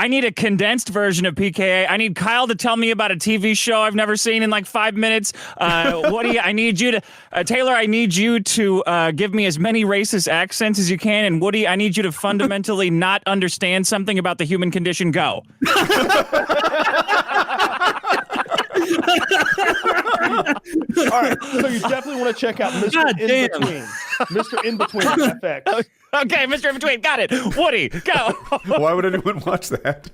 I need a condensed version of PKA. I need Kyle to tell me about a TV show I've never seen in like 5 minutes. Woody, I need you to Taylor, I need you to give me as many racist accents as you can. And Woody, I need you to fundamentally not understand something about the human condition. Go. All right, so you definitely want to check out Mr. In Between. Mr. In Between FX. Okay, Mr. In Between, got it. Woody, go. Why would anyone watch that?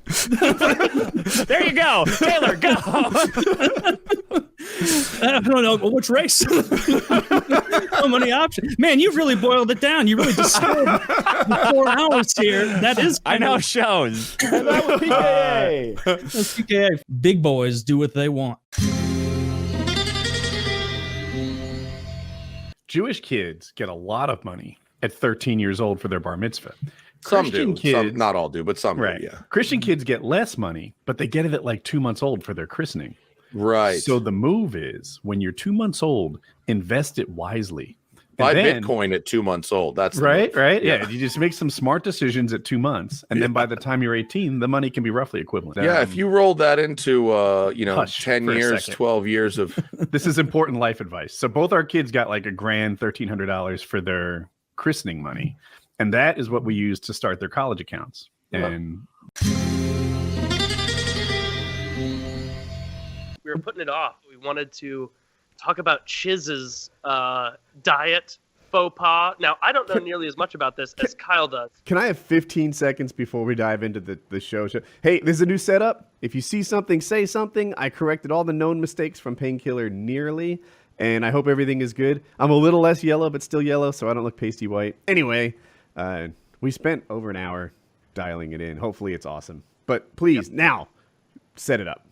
There you go. Taylor, go. I don't know which race. So many options. Man, you've really boiled it down. You really distilled the 4 hours here. That is I know shows. And that was PKA. That's PKA. Big boys do what they want. Jewish kids get a lot of money at 13 years old for their bar mitzvah. Some Christian do. Kids, Not all do, but some right. do, yeah. Christian kids get less money, but they get it at like 2 months old for their christening. Right. So the move is when you're 2 months old, invest it wisely. Buy then, Bitcoin at 2 months old. That's right. Yeah. You just make some smart decisions at 2 months. And then by the time you're 18, the money can be roughly equivalent. Yeah. If you rolled that into, 10 for a years, second. 12 years of. This is important life advice. So both our kids got like $1,300 for their christening money. And that is what we use to start their college accounts. And we were putting it off. We wanted to talk about Chiz's diet faux pas. Now, I don't know nearly as much about this as Kyle does. Can I have 15 seconds before we dive into the show? Hey, there's a new setup. If you see something, say something. I corrected all the known mistakes from Painkiller nearly, and I hope everything is good. I'm a little less yellow, but still yellow, so I don't look pasty white. Anyway, we spent over an hour dialing it in. Hopefully it's awesome. But please, now, set it up.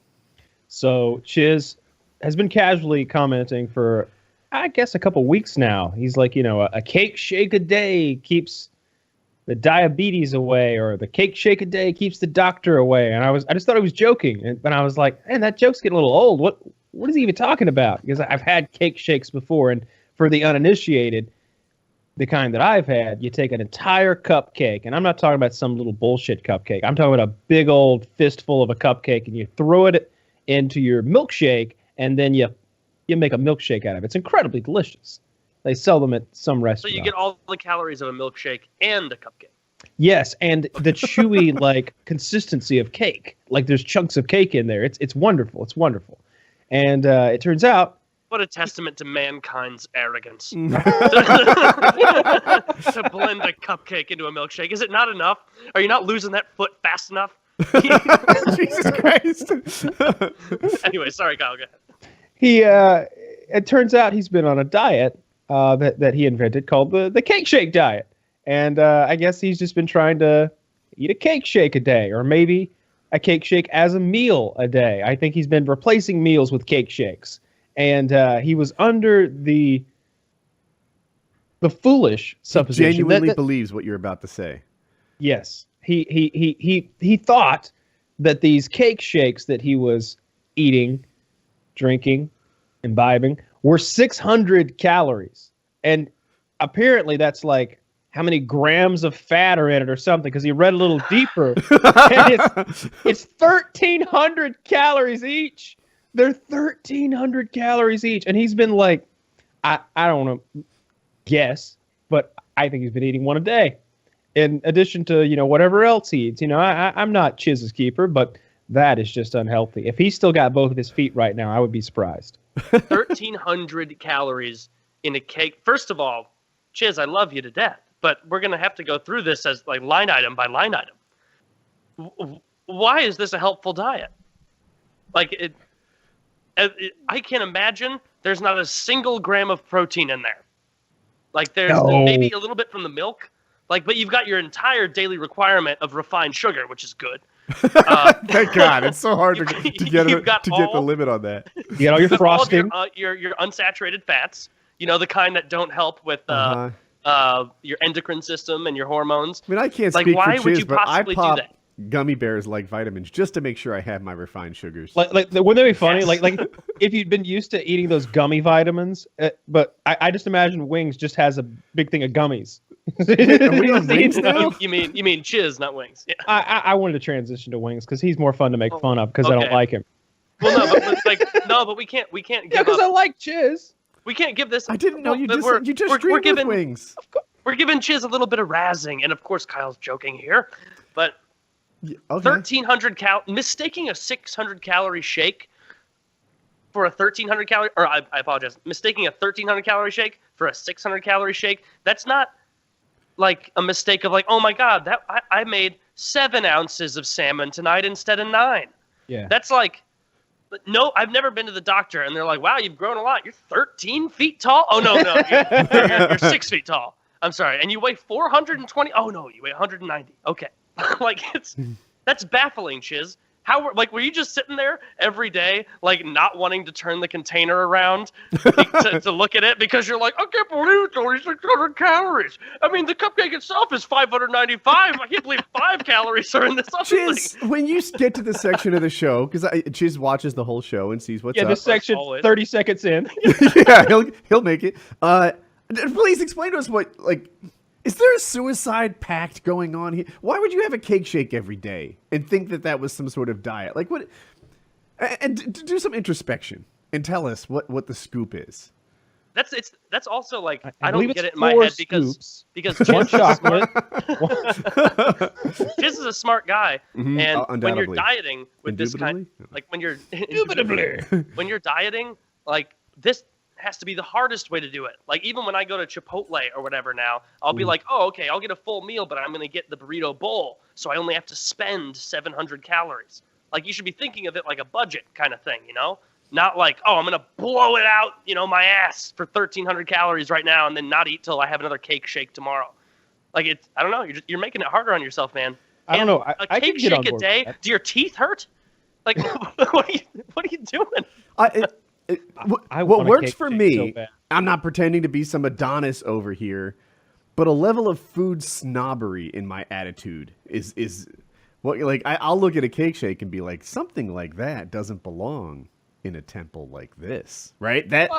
So Chiz has been casually commenting for, I guess, a couple weeks now. He's like, a cake shake a day keeps the diabetes away, or the cake shake a day keeps the doctor away. And I just thought he was joking. And I was like, man, that joke's getting a little old. What is he even talking about? Because I've had cake shakes before, and for the uninitiated, the kind that I've had, you take an entire cupcake, and I'm not talking about some little bullshit cupcake. I'm talking about a big old fistful of a cupcake, and you throw it into your milkshake, and then you make a milkshake out of it. It's incredibly delicious. They sell them at some restaurant. So you get all the calories of a milkshake and a cupcake. Yes, and the chewy like consistency of cake. Like there's chunks of cake in there. It's wonderful. It's wonderful. And it turns out, what a testament to mankind's arrogance. To blend a cupcake into a milkshake. Is it not enough? Are you not losing that foot fast enough? Jesus Christ. Anyway, sorry, Kyle, go ahead. It turns out he's been on a diet that he invented called the cake shake diet. And I guess he's just been trying to eat a cake shake a day, or maybe a cake shake as a meal a day. I think he's been replacing meals with cake shakes. And he was under the foolish supposition. He genuinely believes what you're about to say. Yes. He thought that these cake shakes that he was eating, drinking, imbibing were 600 calories. And apparently that's like how many grams of fat are in it or something, because he read a little deeper. And it's 1,300 calories each. They're 1,300 calories each. And he's been like, I don't want to guess, but I think he's been eating one a day. In addition to, whatever else he eats. I'm not Chiz's keeper, but that is just unhealthy. If he's still got both of his feet right now, I would be surprised. 1,300 calories in a cake. First of all, Chiz, I love you to death, but we're going to have to go through this as like line item by line item. Why is this a helpful diet? Like, I can't imagine there's not a single gram of protein in there. Like, there's maybe a little bit from the milk. Like, but you've got your entire daily requirement of refined sugar, which is good. Thank God, it's so hard to get the limit on that. You get all your frosting, your unsaturated fats. The kind that don't help with your endocrine system and your hormones. I mean, I can't speak for Chiz, but I pop gummy bears like vitamins just to make sure I have my refined sugars. Like wouldn't that be funny? Yes. Like if you'd been used to eating those gummy vitamins, but I just imagine Wings just has a big thing of gummies. doing wings now? You mean Chiz, not wings? Yeah. I wanted to transition to Wings because he's more fun to make fun of because I don't Okay. like him. Well, but we can't Yeah, give because up. I like Chiz. We can't give this. I didn't know you but just streamed with wings. We're giving Chiz a little bit of razzing, and of course Kyle's joking here, but Yeah, okay. 1,300 mistaking a 600 calorie shake for a 1,300 calorie, or I apologize, mistaking a 1,300 calorie shake for a 600 calorie shake. That's not like a mistake of like, oh my god, that I made 7 ounces of salmon tonight instead of 9. Yeah. That's like, no, I've never been to the doctor, and they're like, wow, you've grown a lot. You're 13 feet tall. Oh no, you're 6 feet tall. I'm sorry, and you weigh 420. Oh no, you weigh 190. Okay, like that's baffling, Chiz. How were you just sitting there every day, like not wanting to turn the container around to look at it because you're like, I can't believe it's only 600 calories. I mean, the cupcake itself is 595. I can't believe 5 calories are in this other Chiz, thing. when you get to the section of the show, because Chiz watches the whole show and sees what's Yeah, up. this section always. 30 seconds in. Yeah, he'll make it. Please explain to us what, like, is there a suicide pact going on here? Why would you have a cake shake every day and think that that was some sort of diet? Like, what? And do some introspection and tell us what the scoop is. That's also like I I don't believe get it's it in my 4 head scoops, because one Chiz is chocolate. Chiz is a smart guy, and when you're undoubtedly. dieting with this kind, Indubitably? like when you're Indubitably. when you're dieting, like this has to be the hardest way to do it. Like even when I go to Chipotle or whatever now, I'll be like, oh, okay, I'll get a full meal, but I'm going to get the burrito bowl, so I only have to spend 700 calories. Like you should be thinking of it like a budget kind of thing, you know? Not like, oh, I'm going to blow it out, my ass for 1,300 calories right now and then not eat till I have another cake shake tomorrow. Like I don't know, you're making it harder on yourself, man. I don't know. A I cake could get on shake a board day, with that. do your teeth hurt? Like what are you doing? I What want a works cake for shake me, so bad. I'm not pretending to be some Adonis over here, but a level of food snobbery in my attitude is what, like, I'll look at a cake shake and be like, something like that doesn't belong in a temple like this, right? That's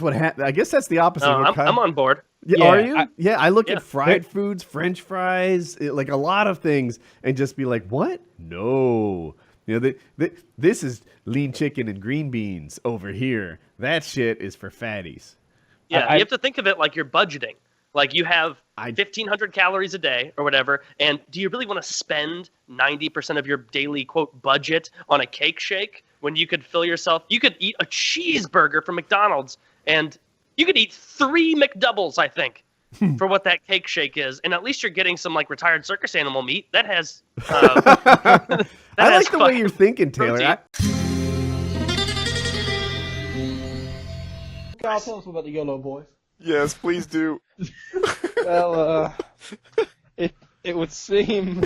what happened. I guess that's the opposite. of what I'm on board. Yeah, Yeah, are you? I look yeah. at fried foods, French fries, like a lot of things, and just be like, what? No. This is lean chicken and green beans over here. That shit is for fatties. Yeah, you have to think of it like you're budgeting. Like you have I- 1,500 calories a day or whatever, and do you really want to spend 90% of your daily, quote, budget on a cake shake when you could fill yourself? You could eat a cheeseburger from McDonald's, and you could eat 3 McDoubles, I think, for what that cake shake is. And at least you're getting some, like, retired circus animal meat. That has... I like the way you're thinking, Taylor. protein. Kyle, tell us about the YOLO boys. Yes, please do. Well, it would seem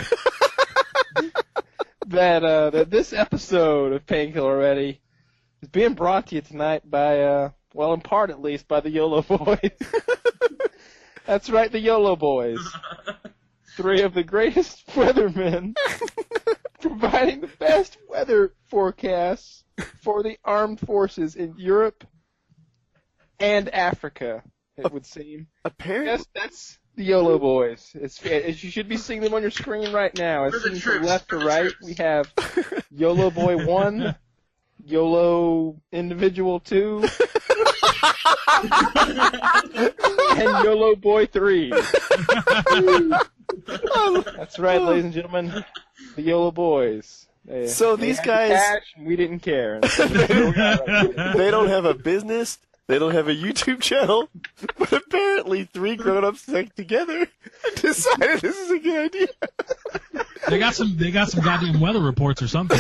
that this episode of Painkiller Already is being brought to you tonight by, well, in part at least, by the YOLO boys. That's right, the YOLO boys. 3 of the greatest weathermen providing the best weather forecasts for the armed forces in Europe and Africa, it would seem. Apparently, Yes, that's the YOLO boys. You should be seeing them on your screen right now. As seen from left to right, we have YOLO Boy 1, YOLO Individual 2, and YOLO Boy 3. That's right, ladies and gentlemen, the YOLO boys. So They these had the guys- cash, and we didn't care. they don't have a business. They don't have a YouTube channel. But apparently 3 grown-ups stuck together and decided this is a good idea. They got some goddamn weather reports or something.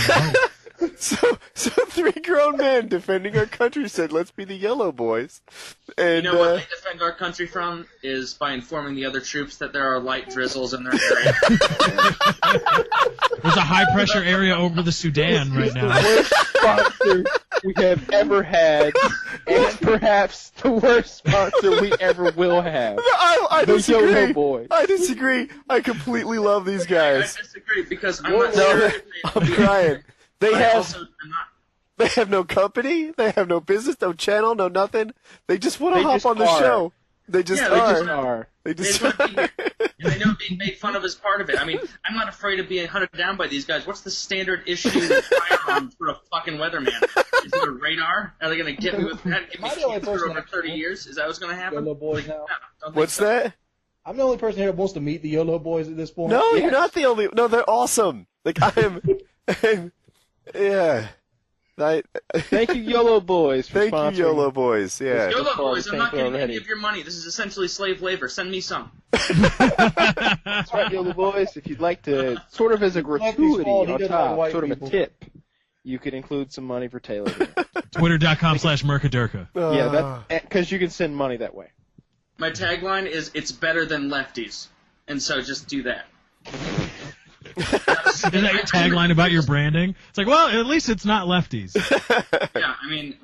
So 3 grown men defending our country said, let's be the YOLO boys. And, You know what they defend our country from is by informing the other troops that there are light drizzles in their area. There's a high pressure area over the Sudan right now. The worst sponsor we have ever had, and perhaps the worst sponsor we ever will have. I The disagree. YOLO boys. I disagree. I completely love these guys. I disagree because I'm not sure. if I'm crying. They I have also am not. They have no company. They have no business, no channel, no nothing. They just want to They hop just on the are. show. They just are. They just want to be here. And they know being made fun of is part of it. I mean, I'm not afraid of being hunted down by these guys. What's the standard issue firearm for a fucking weatherman? Is it a radar? Are they going to get me with that? Give me cancer over 30 years? Is that what's going to happen? YOLO boys now. What's that? I'm the only person here that wants to meet the YOLO boys at this point. No, you're not the only. No, they're awesome. Like yeah. Thank you, YOLO boys. For Thank sponsoring. you, YOLO boys. Yeah. YOLO boys, I'm not getting any of your money. This is essentially slave labor. Send me some. That's right, YOLO boys. If you'd like to, sort of as a gratuity on top, sort of a tip, you could include some money for Taylor. Twitter.com/Mercadurka. Yeah, because you can send money that way. My tagline is, it's better than lefties. And so just do that. Is that your tagline about your branding? It's like, well, at least it's not lefties. Yeah,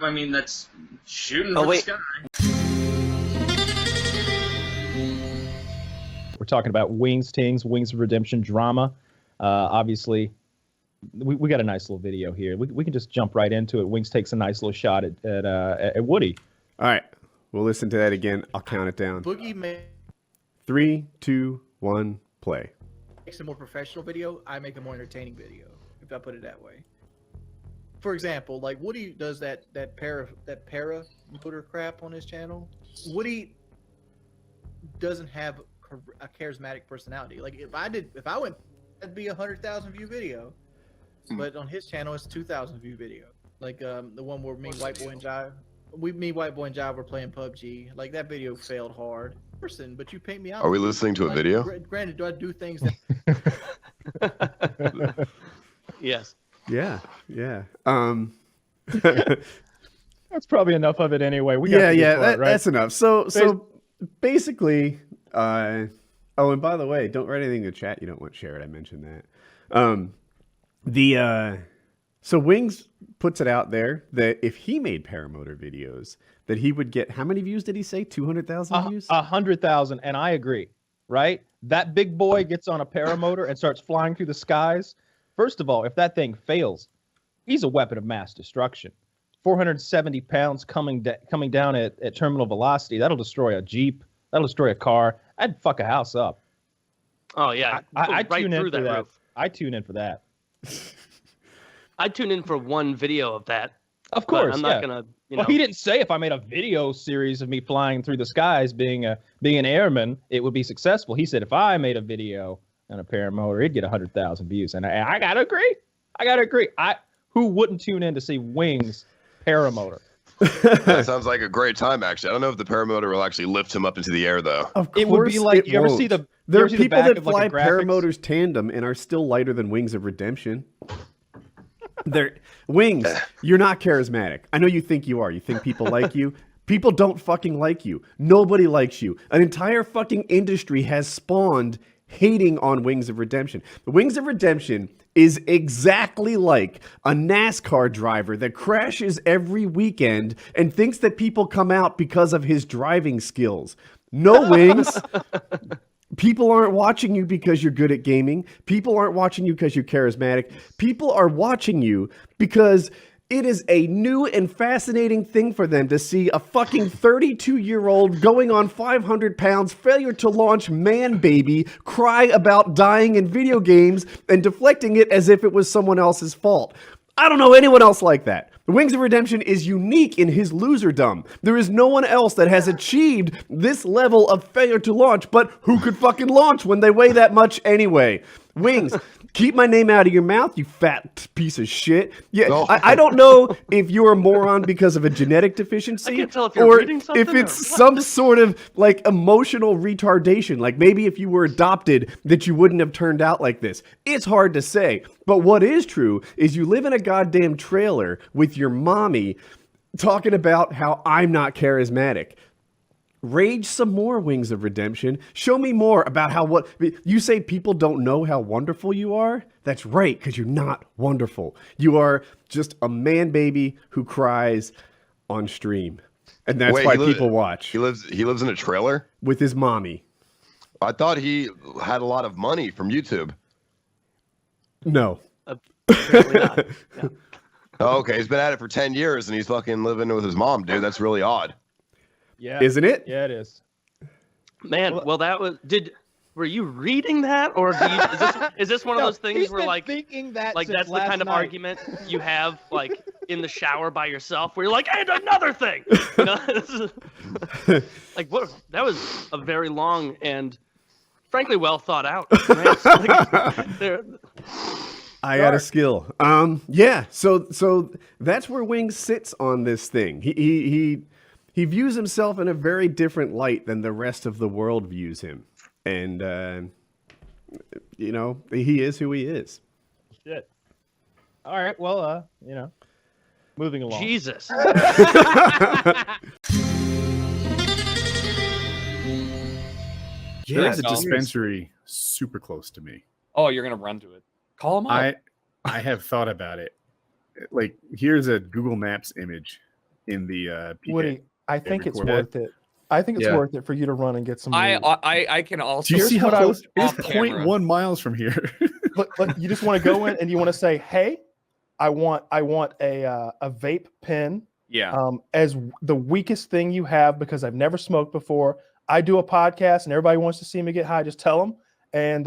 I mean that's shooting for the sky. We're talking about Wings of Redemption drama. Obviously, we got a nice little video here. We can just jump right into it. Wings takes a nice little shot at Woody. All right, we'll listen to that again. I'll count it down. Boogie man 3, 2, 1, play. Makes a more professional video. I make a more entertaining video, if I put it that way. For example, like Woody does that para motor crap on his channel. Woody doesn't have a charismatic personality. Like if I went, that'd be 100,000 view video, but on his channel it's 2,000 view video. Like the one where me, White Boy and Jive were playing PUBG. Like that video failed hard. But you paint me out. Are we listening to a video? Granted, do I do things that? Yes. Yeah. That's probably enough of it anyway. That's enough. So basically, oh, and by the way, don't write anything in the chat you don't want shared. I mentioned that. So Wings puts it out there that if he made paramotor videos, that he would get, how many views did he say? 200,000 views? 100,000, and I agree, right? That big boy gets on a paramotor and starts flying through the skies. First of all, if that thing fails, he's a weapon of mass destruction. 470 pounds coming down at terminal velocity, that'll destroy a Jeep, that'll destroy a car. I'd fuck a house up. Oh, yeah. I'd right tune in through for that that. roof. I'd tune in for that. I'd tune in for one video of that. Of course, I'm not gonna. Well, he didn't say if I made a video series of me flying through the skies, being an airman, it would be successful. He said if I made a video on a paramotor, it'd get 100,000 views, and I gotta agree. Who wouldn't tune in to see Wings paramotor? That sounds like a great time, actually. I don't know if the paramotor will actually lift him up into the air, though. Of course, it would be like you ever see the. There are people that fly like paramotors tandem and are still lighter than Wings of Redemption. Wings, you're not charismatic. I know you think you are. You think people like you. People don't fucking like you. Nobody likes you. An entire fucking industry has spawned hating on Wings of Redemption. The Wings of Redemption is exactly like a NASCAR driver that crashes every weekend and thinks that people come out because of his driving skills. No, Wings. People aren't watching you because you're good at gaming. People aren't watching you because you're charismatic. People are watching you because it is a new and fascinating thing for them to see a fucking 32-year-old going on 500 pounds, failure to launch man baby, cry about dying in video games and deflecting it as if it was someone else's fault. I don't know anyone else like that. The Wings of Redemption is unique in his loserdom. There is no one else that has achieved this level of failure to launch, but who could fucking launch when they weigh that much anyway? Wings, keep my name out of your mouth, you fat piece of shit. Yeah, no. I don't know if you're a moron because of a genetic deficiency, I can't tell if you're or reading something if it's or some sort of like emotional retardation. Like maybe if you were adopted, that you wouldn't have turned out like this. It's hard to say. But what is true is you live in a goddamn trailer with your mommy talking about how I'm not charismatic. Rage some more, Wings of Redemption. Show me more about how what you say people don't know how wonderful you are. That's right, because you're not wonderful. You are just a man baby who cries on stream. And that's why people watch. He lives in a trailer? With his mommy. I thought he had a lot of money from YouTube. No. Apparently not. Yeah. Oh, okay, he's been at it for 10 years and he's fucking living with his mom, dude. That's really odd. Yeah. Isn't it? Yeah, it is. Man, well, that was were you reading that, or is this one of those things where like thinking that like since that's the last kind of night. argument you have like in the shower by yourself, where you're like, and another thing, you know? Like what? That was a very long and frankly well thought out. I got a skill. Yeah. So that's where Wings sits on this thing. He views himself in a very different light than the rest of the world views him, and you know, he is who he is. Shit. All right. Well, you know, moving along. Jesus. There's a dispensary super close to me. Oh, you're gonna run to it. Call him up. I have thought about it. Like, here's a Google Maps image in the PK. Woody, I think it's Corvette. worth it. I think it's worth it for you to run and get some. I can also. Do you see how close? It's off camera. 0.1 miles from here. But you just want to go in and you want to say, "Hey, I want a vape pen. Yeah. As the weakest thing you have because I've never smoked before. I do a podcast and everybody wants to see me get high. Just tell them, and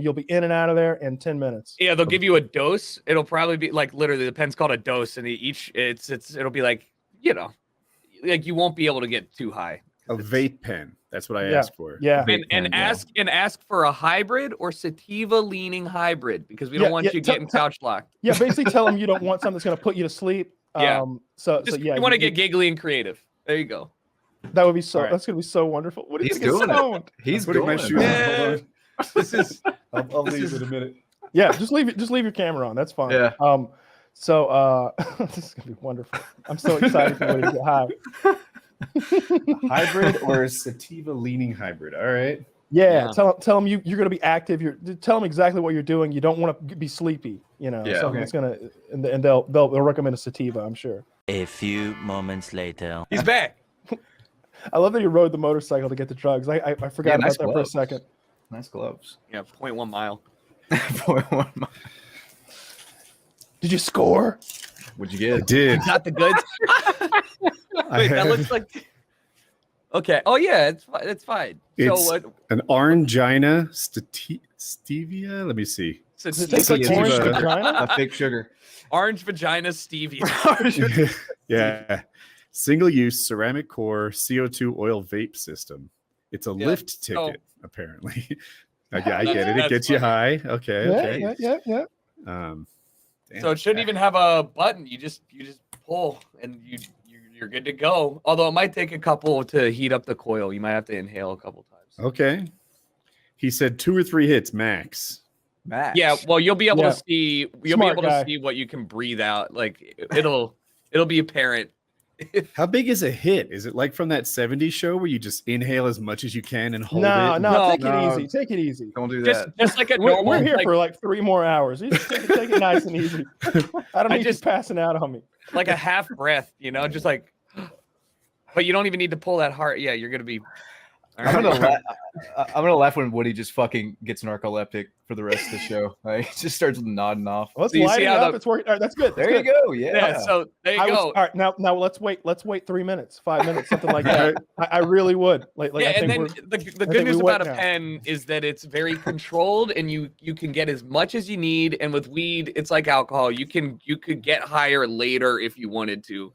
you'll be in and out of there in 10 minutes. Yeah, they'll give you a dose. It'll probably be like literally the pen's called a dose, and it'll be like, you know, like you won't be able to get too high. A vape pen. That's what I asked for. Yeah. And ask for a hybrid or sativa leaning hybrid, because we don't want you getting couch locked. Yeah, basically tell them you don't want something that's going to put you to sleep. Yeah. So you want to get giggly and creative. There you go. That would be so. All right. That's going to be so wonderful. What do you He's think doing it's sound? it. He's putting doing my it. shoes on. Yeah. Hold on. This is. I'll leave in a minute. Yeah, just leave your camera on. That's fine. Yeah. So this is gonna be wonderful. I'm so excited for you to get high. Hybrid or sativa leaning hybrid. All right. Yeah. Tell them you're gonna be active. Tell them exactly what you're doing. You don't want to be sleepy. You know. Yeah. Something that's gonna and they'll recommend a sativa. I'm sure. A few moments later. He's back. I love that you rode the motorcycle to get the drugs. I forgot nice about that gloves. for a second. Nice gloves. Yeah, 0.1 mile. 0.1 mile. Did you score? What'd you get? I did. Got the goods. Wait, that looks like. Okay. Oh yeah, it's fine. It's so what? an Orangina stevia. Let me see. So Does it taste like Sativa. orange vagina? A fake sugar. Orange vagina stevia. Yeah. Single-use ceramic core CO2 oil vape system. It's a lift ticket, apparently. I get it. It That's gets you high. Okay. Yeah. So it shouldn't even have a button. You just pull and you're good to go. Although it might take a couple to heat up the coil. You might have to inhale a couple times. Okay. He said 2 or 3 hits max. Max. Yeah, well, you'll be able to see. You'll Smart be able guy. to see what you can breathe out. Like it'll be apparent. How big is a hit? Is it like from that 70s show where you just inhale as much as you can and hold No, it? take it easy. Take it easy. Don't do Just that. just like a normal. We're here like, for like 3 more hours. You just take it nice and easy. I don't need you passing out on me. like a half breath, just like. But you don't even need to pull that hard. Yeah, you're gonna be. All I'm right. gonna laugh when Woody just fucking gets narcoleptic for the rest of the show. Like, he just starts nodding off. Well, it's So you see lighting how up. the- It's working. All right, that's good. There you go. Yeah. So there you I go. was, all right, now let's wait. Let's wait 3 minutes, 5 minutes, something like that. I really would. Like Yeah, I and think then we're, the I good think news we about a went now. pen is that it's very controlled, and you can get as much as you need. And with weed, it's like alcohol. You could get higher later if you wanted to.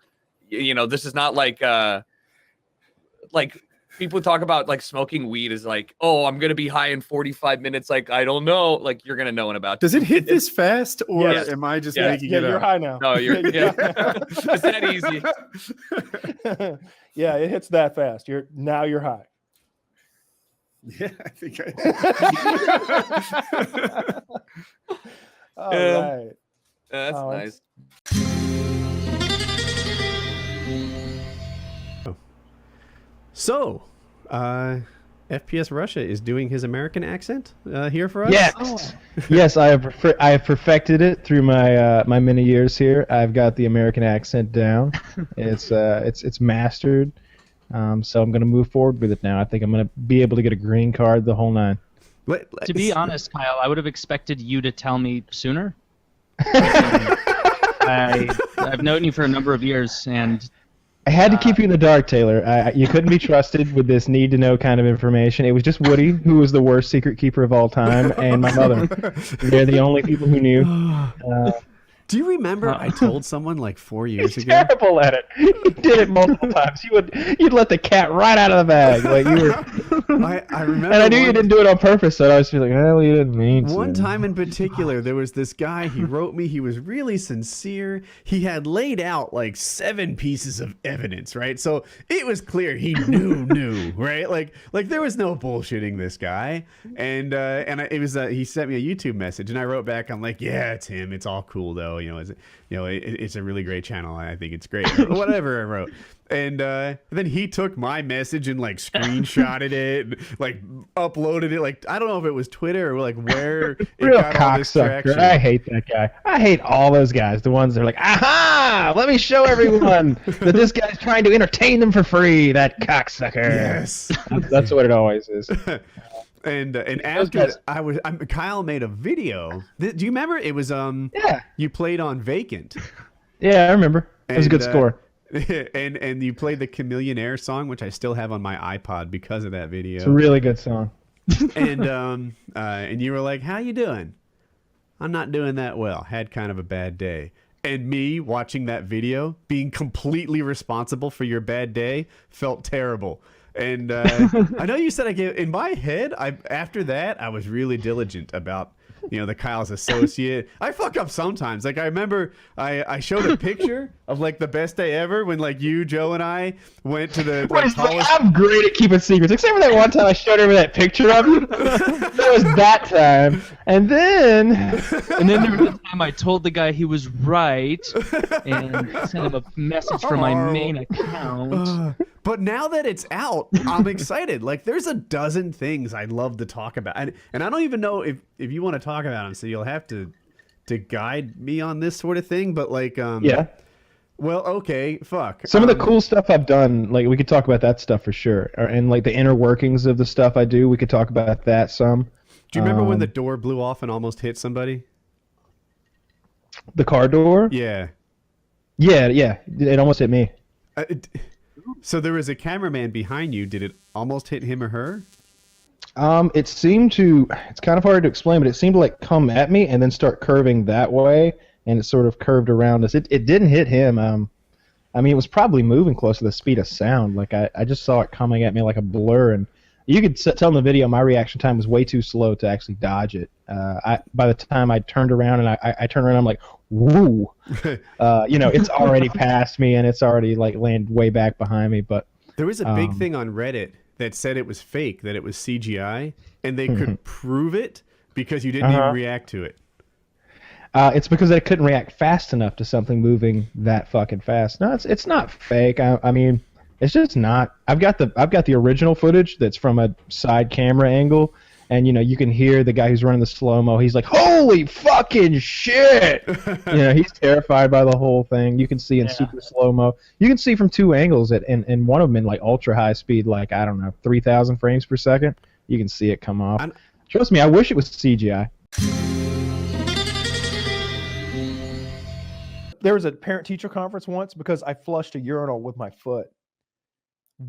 This is not like people talk about like smoking weed is like, oh, I'm gonna be high in 45 minutes. Like, I don't know. Like, you're gonna know in about. Does it hit this fast, or Yes. am I just Yeah. making Yeah, it you're up? high now. No, you're. Yeah. It's that easy. Yeah, it hits that fast. You're high. Yeah, I think I. All Yeah. right. That's Oh, nice. So, FPS Russia is doing his American accent here for us. Yes, yes, I have perfected it through my my many years here. I've got the American accent down. It's mastered. So I'm gonna move forward with it now. I think I'm gonna be able to get a green card, the whole nine. To be honest, Kyle, I would have expected you to tell me sooner. I've known you for a number of years, and I had to keep you in the dark, Taylor. You couldn't be trusted with this need-to-know kind of information. It was just Woody, who was the worst secret keeper of all time, and my mother. They're the only people who knew. Do you remember I told someone like 4 years He's ago? terrible at it. He did it multiple times. You'd let the cat right out of the bag. Like you were. I remember. And I knew you didn't do it on purpose, so I was feeling, well, you didn't mean to. One time in particular, there was this guy, he wrote me, he was really sincere. He had laid out like 7 pieces of evidence, right? So it was clear he knew, right? Like there was no bullshitting this guy. And it was, he sent me a YouTube message and I wrote back, I'm like, yeah, it's him. It's all cool though. It's a really great channel. I think it's great. Or whatever I wrote. And then he took my message and like screenshotted it, and, like uploaded it. Like I don't know if it was Twitter or like where it Real got all this cocksucker. traction. I hate that guy. I hate all those guys. The ones that are like, aha! Let me show everyone that this guy's trying to entertain them for free. That cocksucker. Yes. That's what it always is. And after Kyle made a video. Do you remember? It was yeah. You played on Vacant. Yeah, I remember. It was a good And, score. And you played the Chameleonaire song, which I still have on my iPod because of that video. It's a really good song. And you were like, "How you doing?" "I'm not doing that well. Had kind of a bad day." And me watching that video, being completely responsible for your bad day, felt terrible. And I know you said in my head, after that, I was really diligent about, the Kyle's associate. I fuck up sometimes. Like I remember I showed a picture of like the best day ever when like you, Joe, and I went to the tallest. I'm great at keeping secrets, except for that one time I showed her that picture of you. That was that time. And then there was the time I told the guy he was right and sent him a message from my main account. But now that it's out, I'm excited. Like there's a dozen things I'd love to talk about. And I don't even know if you want to talk about them, so you'll have to guide me on this sort of thing. But like yeah. Well, okay, fuck. Some of the cool stuff I've done, like we could talk about that stuff for sure. And like the inner workings of the stuff I do, we could talk about that some. Do you remember when the door blew off and almost hit somebody? The car door? Yeah. Yeah. It almost hit me. So there was a cameraman behind you. Did it almost hit him or her? It seemed to. It's kind of hard to explain, but it seemed to like come at me and then start curving that way, and it sort of curved around us. It didn't hit him. I mean, it was probably moving close to the speed of sound. Like I just saw it coming at me like a blur, and you could tell in the video my reaction time was way too slow to actually dodge it. By the time I turned around and I turned around, I'm like, woo, it's already past me and it's already like landed way back behind me. But there was a big thing on Reddit that said it was fake, that it was CGI, and they could prove it because you didn't even react to it. It's because I couldn't react fast enough to something moving that fucking fast. No, it's not fake. I mean, it's just not. I've got the original footage that's from a side camera angle, and you can hear the guy who's running the slow-mo. He's like, "Holy fucking shit!" He's terrified by the whole thing. You can see in super slow-mo. You can see from 2 angles and one of them in like ultra high speed, like I don't know, 3,000 frames per second. You can see it come off. Trust me, I wish it was CGI. There was a parent-teacher conference once because I flushed a urinal with my foot.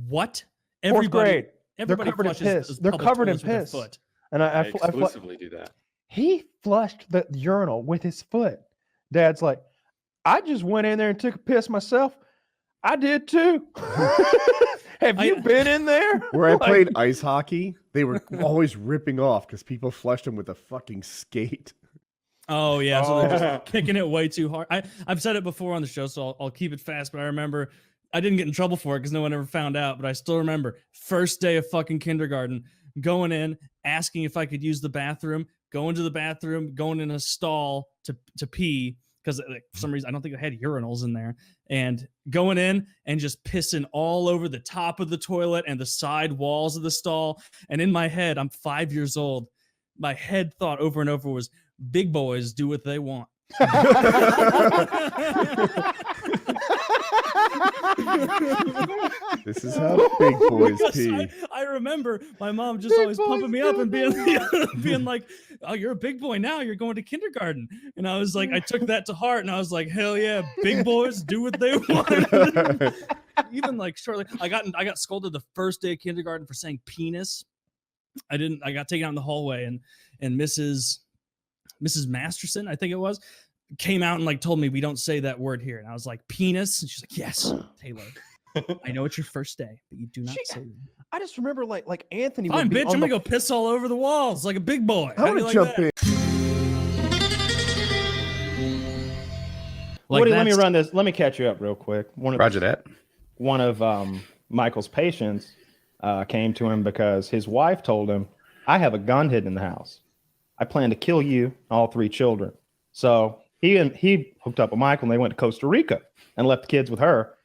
What? Fourth grade. Everybody They're covered in flushes piss. They're public covered in toilets with their piss. foot. And I exclusively do that. He flushed the urinal with his foot. Dad's like, I just went in there and took a piss myself. I did too. Have you been in there? Where I played ice hockey, they were always ripping off because people flushed them with a fucking skate. Oh yeah, so they're just kicking it way too hard. I've said it before on the show, so I'll keep it fast. But I remember I didn't get in trouble for it because no one ever found out. But I still remember first day of fucking kindergarten, going in, asking if I could use the bathroom, going to the bathroom, going in a stall to pee because for some reason I don't think they had urinals in there, and going in and just pissing all over the top of the toilet and the side walls of the stall. And in my head, I'm 5 years old. My head thought over and over was, big boys do what they want. This is how big boys pee. I remember my mom just always pumping me up and being like, oh, you're a big boy now. You're going to kindergarten. And I was like, I took that to heart and I was like, hell yeah, big boys do what they want. even like shortly, I got scolded the first day of kindergarten for saying penis. I got taken out in the hallway, and Mrs. Masterson, I think it was, came out and like told me we don't say that word here. And I was like, penis. And she's like, yes, Taylor. I know it's your first day, but you do not say that. I just remember like Anthony. Fine, bitch, I'm gonna go piss all over the walls like a big boy. I want to jump in. Like Woody, let me run this. Let me catch you up real quick. Roger that. One of Michael's patients came to him because his wife told him, I have a gun hidden in the house. I plan to kill you and all 3 children. So he hooked up with Michael and they went to Costa Rica and left the kids with her.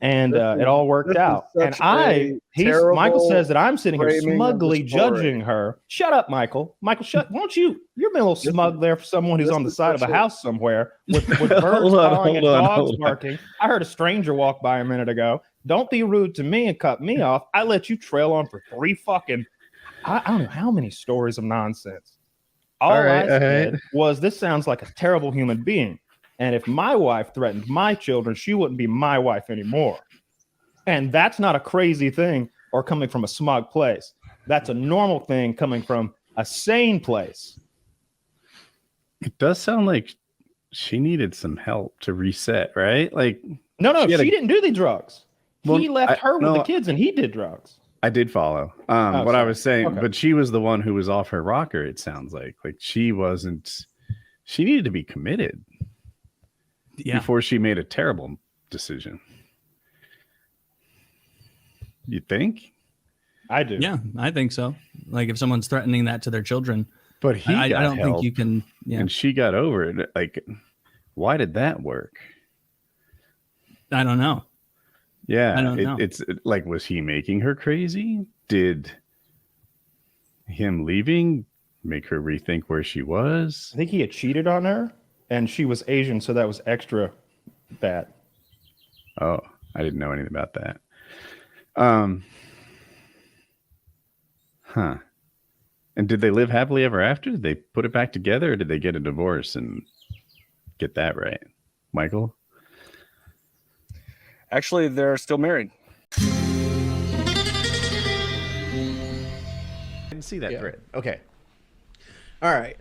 And it all worked out. And Michael says that I'm sitting here smugly judging her. Shut up, Michael. Michael, won't you? You're being a little smug there for someone who's on the side of a house somewhere with birds calling and dogs barking. I heard a stranger walk by a minute ago. Don't be rude to me and cut me off. I let you trail on for 3 fucking, I don't know how many stories of nonsense. All I said was, this sounds like a terrible human being. And if my wife threatened my children, she wouldn't be my wife anymore. And that's not a crazy thing or coming from a smug place. That's a normal thing coming from a sane place. It does sound like she needed some help to reset, right? Like, no, she didn't do the drugs. He left her with the kids and he did drugs. I did follow what I was saying, but she was the one who was off her rocker, it sounds like. Like, she needed to be committed. Yeah. Before she made a terrible decision. You think? I do. Yeah, I think so. Like if someone's threatening that to their children. But I don't think you can. Yeah. And she got over it. Like, why did that work? I don't know. Yeah. I don't know. It's like, was he making her crazy? Did him leaving make her rethink where she was? I think he had cheated on her. And she was Asian, so that was extra bad. Oh, I didn't know anything about that. And did they live happily ever after? Did they put it back together, or did they get a divorce and get that right? Michael? Actually, they're still married. I didn't see that thread. Okay. All right.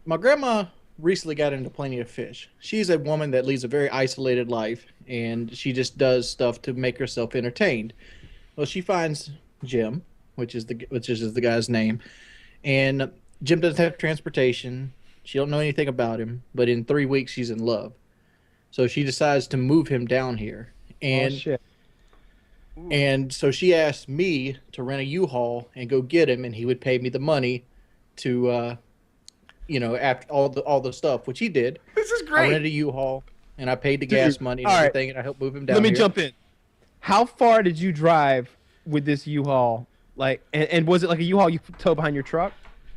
My grandma recently got into Plenty of Fish. She's a woman that leads a very isolated life, and she just does stuff to make herself entertained. Well, she finds Jim, which is the guy's name, and Jim doesn't have transportation. She don't know anything about him, but in 3 weeks she's in love. So she decides to move him down here, and and so she asked me to rent a U-Haul and go get him, and he would pay me the money to after all the stuff, which he did. This is great. I rented a U-Haul and I paid the gas money and everything, and I helped move him down. Let me here. jump in. How far did you drive with this U-Haul? Like, and was it like a U-Haul you tow behind your truck?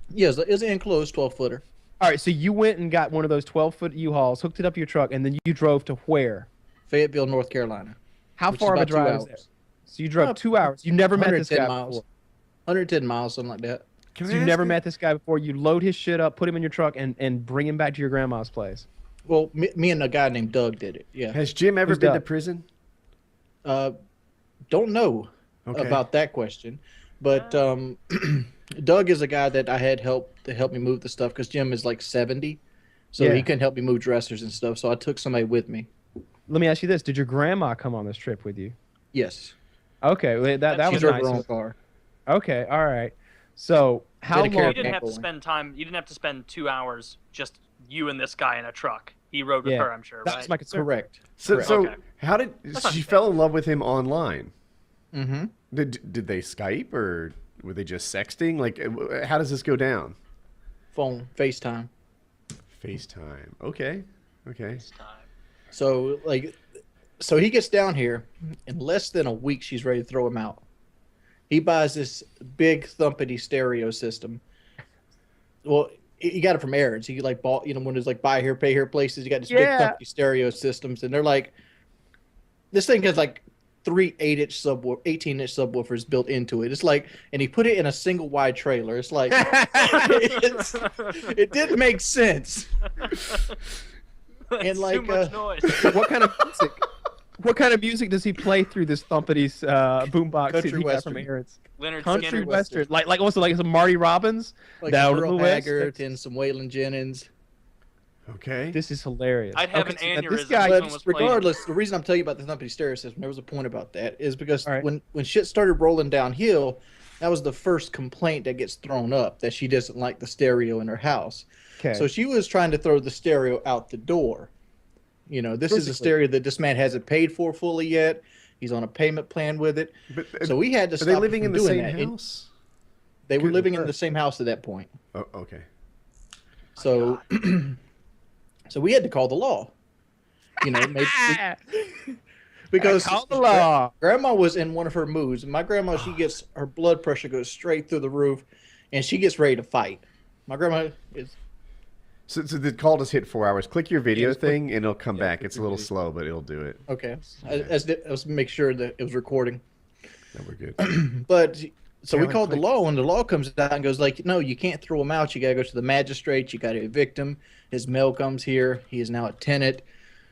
Yes, it was an enclosed 12-footer. All right, so you went and got one of those 12-foot U-Hauls, hooked it up to your truck, and then you drove to where? Fayetteville, North Carolina. How far of a drive is that? So you drove 2 hours. You never met this guy miles. before. 110 miles, something like that. So you never met this guy before. You load his shit up, put him in your truck, and bring him back to your grandma's place. Well, me and a guy named Doug did it. Yeah. Has Jim ever been to prison? Don't know about that question, but Doug is a guy that I had help me move the stuff because Jim is like 70, so he couldn't help me move dressers and stuff. So I took somebody with me. Let me ask you this: did your grandma come on this trip with you? Yes. Okay, well, that was nice. Her own car. Okay, all right. So how long? You didn't have to spend time. You didn't have to spend 2 hours just you and this guy in a truck. He rode with her, I'm sure. That's right? my concern. Correct. So how did she fell in love with him online? Mm-hmm. Did they Skype or were they just sexting? Like, how does this go down? Phone, FaceTime. FaceTime. Okay. So he gets down here in less than a week. She's ready to throw him out. He buys this big thumpity stereo system. Well, he got it from Aaron's. He bought, when there's buy here, pay here places. You got this big thumpity stereo systems, and they're like, this thing has 3 18-inch subwoofers built into it. It's and he put it in a single wide trailer. It's it didn't make sense. And too much noise. What kind of music? What kind of music does he play through this Thumpity boombox that Country he got from western. Aaron's? Leonard Country Skinner. western, like also like some Marty Robbins. Like Down some in Earl the West. Haggard and some Waylon Jennings. Okay. This is hilarious. I'd have Okay, an so now this aneurysm. guy, if someone was playing- Regardless, the reason I'm telling you about the Thumpity stereo system, there was a point about that, is because All right. when shit started rolling downhill, that was the first complaint that gets thrown up, that she doesn't like the stereo in her house. Okay. So she was trying to throw the stereo out the door. You know, this is a Physically. stereo that this man hasn't paid for fully yet. He's on a payment plan with it. But, So we had to Are stop they her living from in the doing same that. And house? they were Good living in lord. the same house at that point. Oh, okay. So, so we had to call the law. You know, because Call the law. Grandma was in one of her moods. And my grandma, she gets her blood pressure goes straight through the roof, and she gets ready to fight. My grandma is. So the call just hit 4 hours. Click your video just click- thing, and it'll come back. It's a little slow, but it'll do it. Okay. I was make sure that it was recording. No, we're good. But so we Taylor, called the click. law, and the law comes out and goes like, no, you can't throw him out. You got to go to the magistrate. You got to evict him. His mail comes here. He is now a tenant.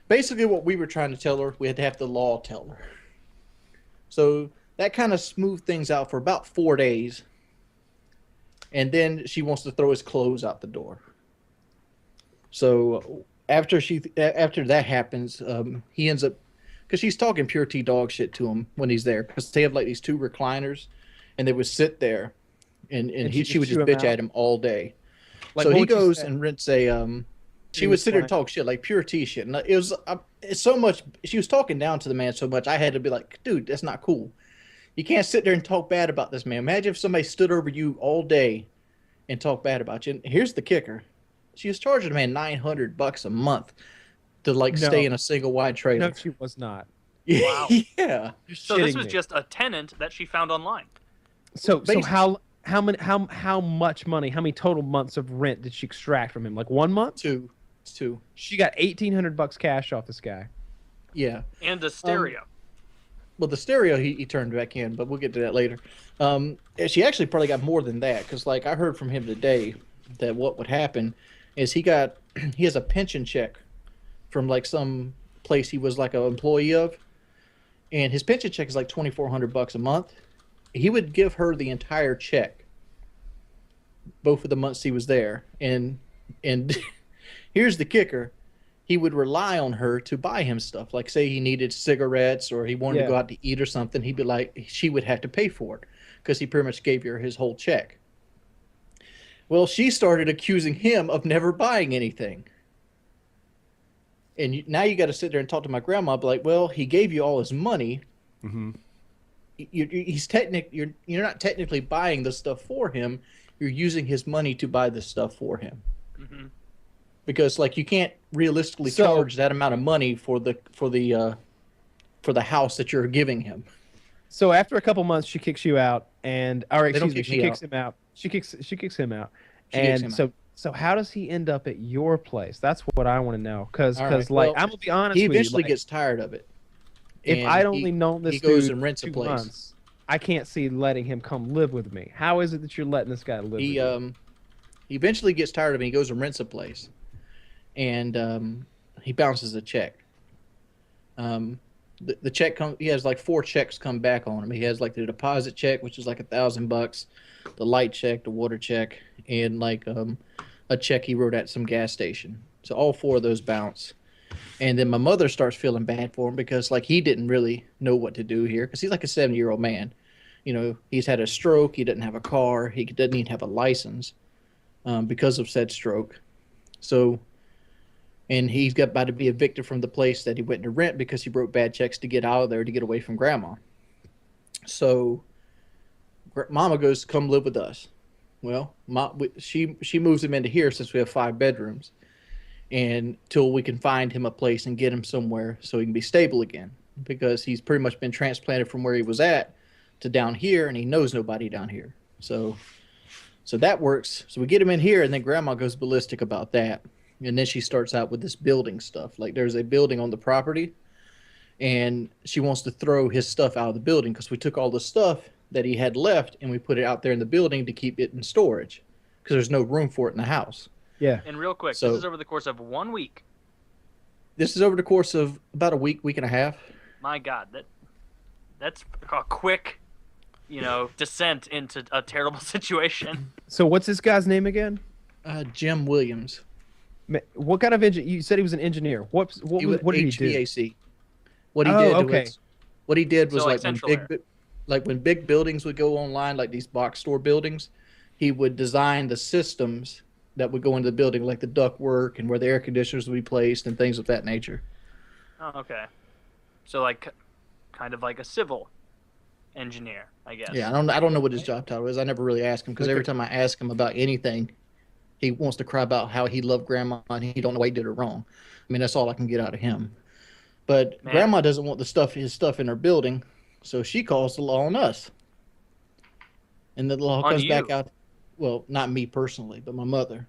Basically, what we were trying to tell her, we had to have the law tell her. So that kind of smoothed things out for about 4 days. And then she wants to throw his clothes out the door. So after that happens, he ends up, because she's talking pure tea dog shit to him when he's there, because they have like these 2 recliners, and they would sit there, and she would just chew him bitch out? at him all day. Like, So what he would you goes say? and rents a. She would sit there and talk shit, like pure tea shit, and it was it's so much. She was talking down to the man so much, I had to be like, dude, that's not cool. You can't sit there and talk bad about this man. Imagine if somebody stood over you all day and talked bad about you. And here's the kicker: she was charging the man $900 a month to like No. stay in a single wide trailer. No, she was not. Wow. Yeah. You're So this shitting was me. just a tenant that she found online. So Basically- how much money? How many total months of rent did she extract from him? Like 1 month? 2. It's 2. She got $1,800 cash off this guy. Yeah. And a stereo. Well, the stereo he turned back in, but we'll get to that later. She actually probably got more than that, because like I heard from him today that what would happen is he has a pension check from like some place he was like an employee of, and his pension check is like $2,400 a month. He would give her the entire check, both of the months he was there, and here's the kicker. He would rely on her to buy him stuff. Like, say he needed cigarettes or he wanted to go out to eat or something. He'd be like, she would have to pay for it because he pretty much gave her his whole check. Well, she started accusing him of never buying anything. And now you got to sit there and talk to my grandma. Be like, well, he gave you all his money. Mm-hmm. You're not technically buying the stuff for him. You're using his money to buy the stuff for him. Mm-hmm. Because like you can't realistically So- charge that amount of money for the house that you're giving him. So after a couple months, she kicks you out, and or They don't excuse me, kick she me kicks out. him out. She kicks him out, She kicks him and out. so how does he end up at your place? That's what I want to know, because All right, like well, I'm gonna be honest he with you, eventually like, gets tired of it. if and I'd only known this he goes dude and rents a 2 place. months, I can't see letting him come live with me. How is it that you're letting this guy live? He with you? he eventually gets tired of it. He goes and rents a place, and he bounces a check. The check comes. He has like 4 checks come back on him. He has like the deposit check, which is like $1,000, the light check, the water check, and like a check he wrote at some gas station. So all 4 of those bounce. And then my mother starts feeling bad for him because like he didn't really know what to do here because he's like a 70-year-old man. You know, he's had a stroke. He doesn't have a car. He doesn't even have a license because of said stroke. So, and he's got about to be evicted from the place that he went to rent because he wrote bad checks to get out of there to get away from grandma. So, mama goes, come live with us. Well, she moves him into here since we have 5 bedrooms. And till we can find him a place and get him somewhere so he can be stable again, because he's pretty much been transplanted from where he was at to down here, and he knows nobody down here. So that works. So we get him in here, and then grandma goes ballistic about that. And then she starts out with this building stuff. Like there's a building on the property, and she wants to throw his stuff out of the building because we took all the stuff that he had left and we put it out there in the building to keep it in storage because there's no room for it in the house. Yeah. And real quick, So- this is over the course of 1 week. This is over the course of about a week and a half. My God, that's a quick, descent into a terrible situation. So what's this guy's name again? Jim Williams. What kind of engineer? You said he was an engineer. What did he do? HVAC. What he did was So, like, like when central air. when big buildings would go online, like these box store buildings, he would design the systems that would go into the building, like the duct work and where the air conditioners would be placed and things of that nature. Oh, okay. So like, kind of like a civil engineer, I guess. Yeah, I don't know what his job title is. I never really asked him because every time I ask him about anything, he wants to cry about how he loved Grandma and he don't know why he did it wrong. I mean, that's all I can get out of him. But Grandma doesn't want his stuff in her building, so she calls the law on us. And the law comes back out. Well, not me personally, but my mother.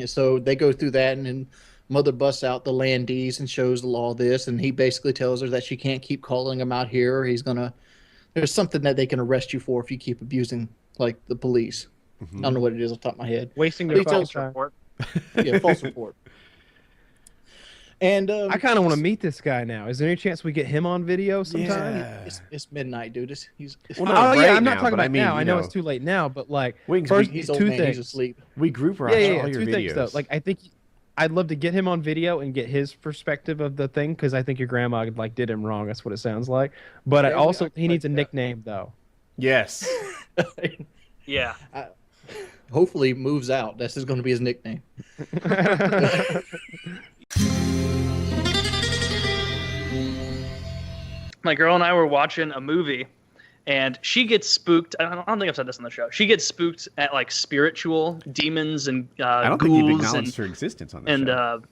So they go through that, and then Mother busts out the landies and shows the law this, and he basically tells her that she can't keep calling him out here. There's something that they can arrest you for if you keep abusing, like, the police. I don't know what it is off the top of my head. Wasting their false report. Yeah, false report. And I kind of want to meet this guy now. Is there any chance we get him on video sometime? Yeah. It's midnight, dude. I'm not talking about now. I know it's too late now, but like, first, he's two old man, things. he's asleep. We group watch all your two videos. things though. Like, I think I'd love to get him on video and get his perspective of the thing, because I think your grandma like did him wrong. That's what it sounds like. But he needs a nickname though. Yes. Yeah. Hopefully moves out. That's just going to be his nickname. My girl and I were watching a movie, and she gets spooked. I don't think I've said this on the show. She gets spooked at like spiritual demons and I don't think you've ghouls acknowledged her existence on the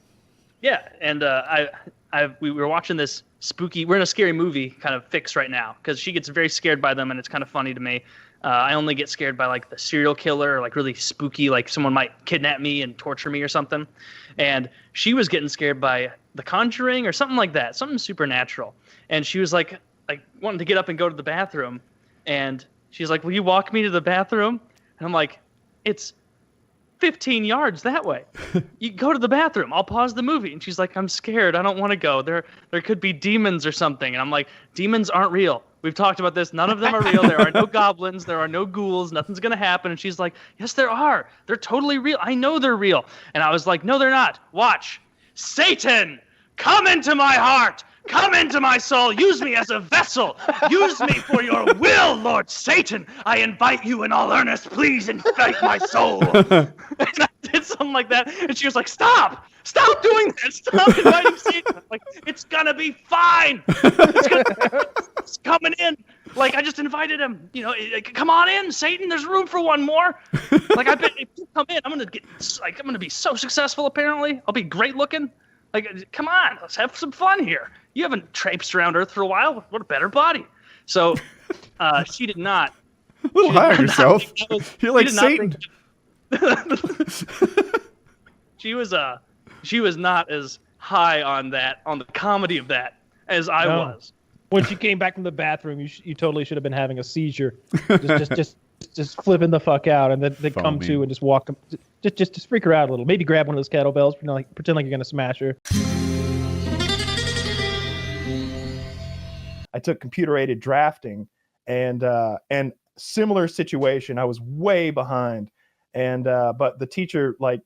show. We were watching this spooky. We're in a scary movie kind of fix right now because she gets very scared by them, and it's kind of funny to me. I only get scared by like the serial killer, or like really spooky, like someone might kidnap me and torture me or something. And she was getting scared by The Conjuring or something like that, something supernatural. And she was like wanting to get up and go to the bathroom. And she's like, "Will you walk me to the bathroom?" And I'm like, "It's 15 yards that way. You go to the bathroom. I'll pause the movie." And she's like, "I'm scared. I don't want to go. There could be demons or something." And I'm like, "Demons aren't real. We've talked about this. None of them are real. There are no goblins. There are no ghouls. Nothing's going to happen." And she's like, "Yes, there are. They're totally real. I know they're real." And I was like, "No, they're not. Watch. Satan, come into my heart. Come into my soul. Use me as a vessel. Use me for your will, Lord Satan. I invite you in all earnest. Please invite my soul." And I did something like that. And she was like, "Stop. Stop doing that. Stop inviting Satan." I'm like, "It's going to be fine. It's coming in. Like, I just invited him. Come on in, Satan. There's room for one more. Like, I bet if you come in, I'm going to be so successful, apparently. I'll be great looking. Like, come on. Let's have some fun here. You haven't traipsed around Earth for a while. What a better body." So she did not. A little high on yourself. You're like Satan. She was not as high on the comedy of that as I was. When she came back from the bathroom, you totally should have been having a seizure, just flipping the fuck out, and then come to and just walk them, just freak her out a little. Maybe grab one of those kettlebells, pretend like you're gonna smash her. I took computer-aided drafting, and similar situation. I was way behind, and but the teacher went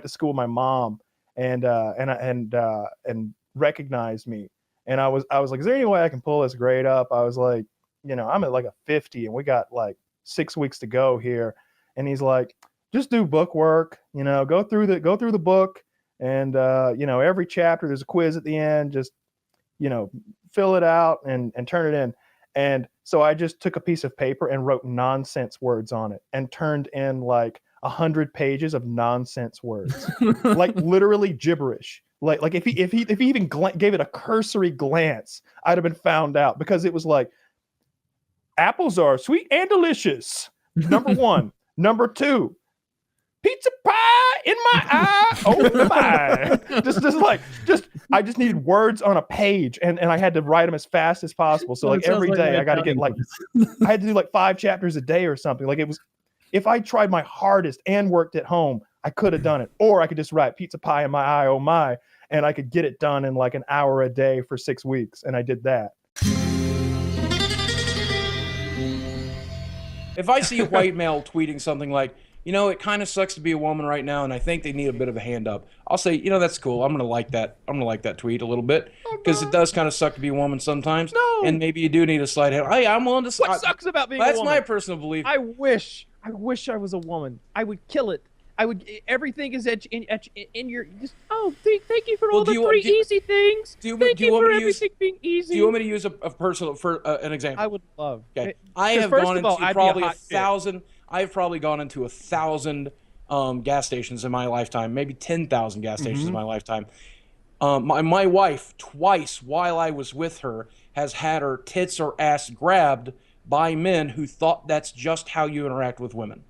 to school with my mom, and recognized me, and I was like, "Is there any way I can pull this grade up?" I was like, "I'm at like a 50, and we got like 6 weeks to go here," and he's like, "Just do book work, go through the book, and every chapter there's a quiz at the end. Just fill it out and turn it in." And so I just took a piece of paper and wrote nonsense words on it and turned in like 100 pages of nonsense words, like literally gibberish. Like if he even gave it a cursory glance, I'd have been found out, because it was like, "Apples are sweet and delicious. Number 1. Number 2, pizza pie in my eye. Oh my!" I just needed words on a page, and I had to write them as fast as possible. So like every day I got to get I had to do like 5 chapters a day or something. Like, it was, if I tried my hardest and worked at home, I could have done it, or I could just write pizza pie in my eye. Oh my! and I could get it done in like an hour a day for 6 weeks. And I did that. If I see a white male tweeting something like, you know, it kind of sucks to be a woman right now, and I think they need a bit of a hand up, I'll say, you know, that's cool. I'm gonna like that. I'm gonna like that tweet a little bit because it does kind of suck to be a woman sometimes. No. And maybe you do need a slight hand. Hey, I'm willing to. What sucks about being a That's woman? my personal belief. I wish I was a woman. I would kill it. I would. Everything is in your. Just, thank you for all the free easy things. Thank you for everything being easy. Do you want me to use a personal for an example? I would love. Okay. I have gone into probably 1,000. I've probably gone into 1,000 gas stations in my lifetime, maybe 10,000 gas stations in my lifetime. My wife, twice while I was with her, has had her tits or ass grabbed by men who thought that's just how you interact with women.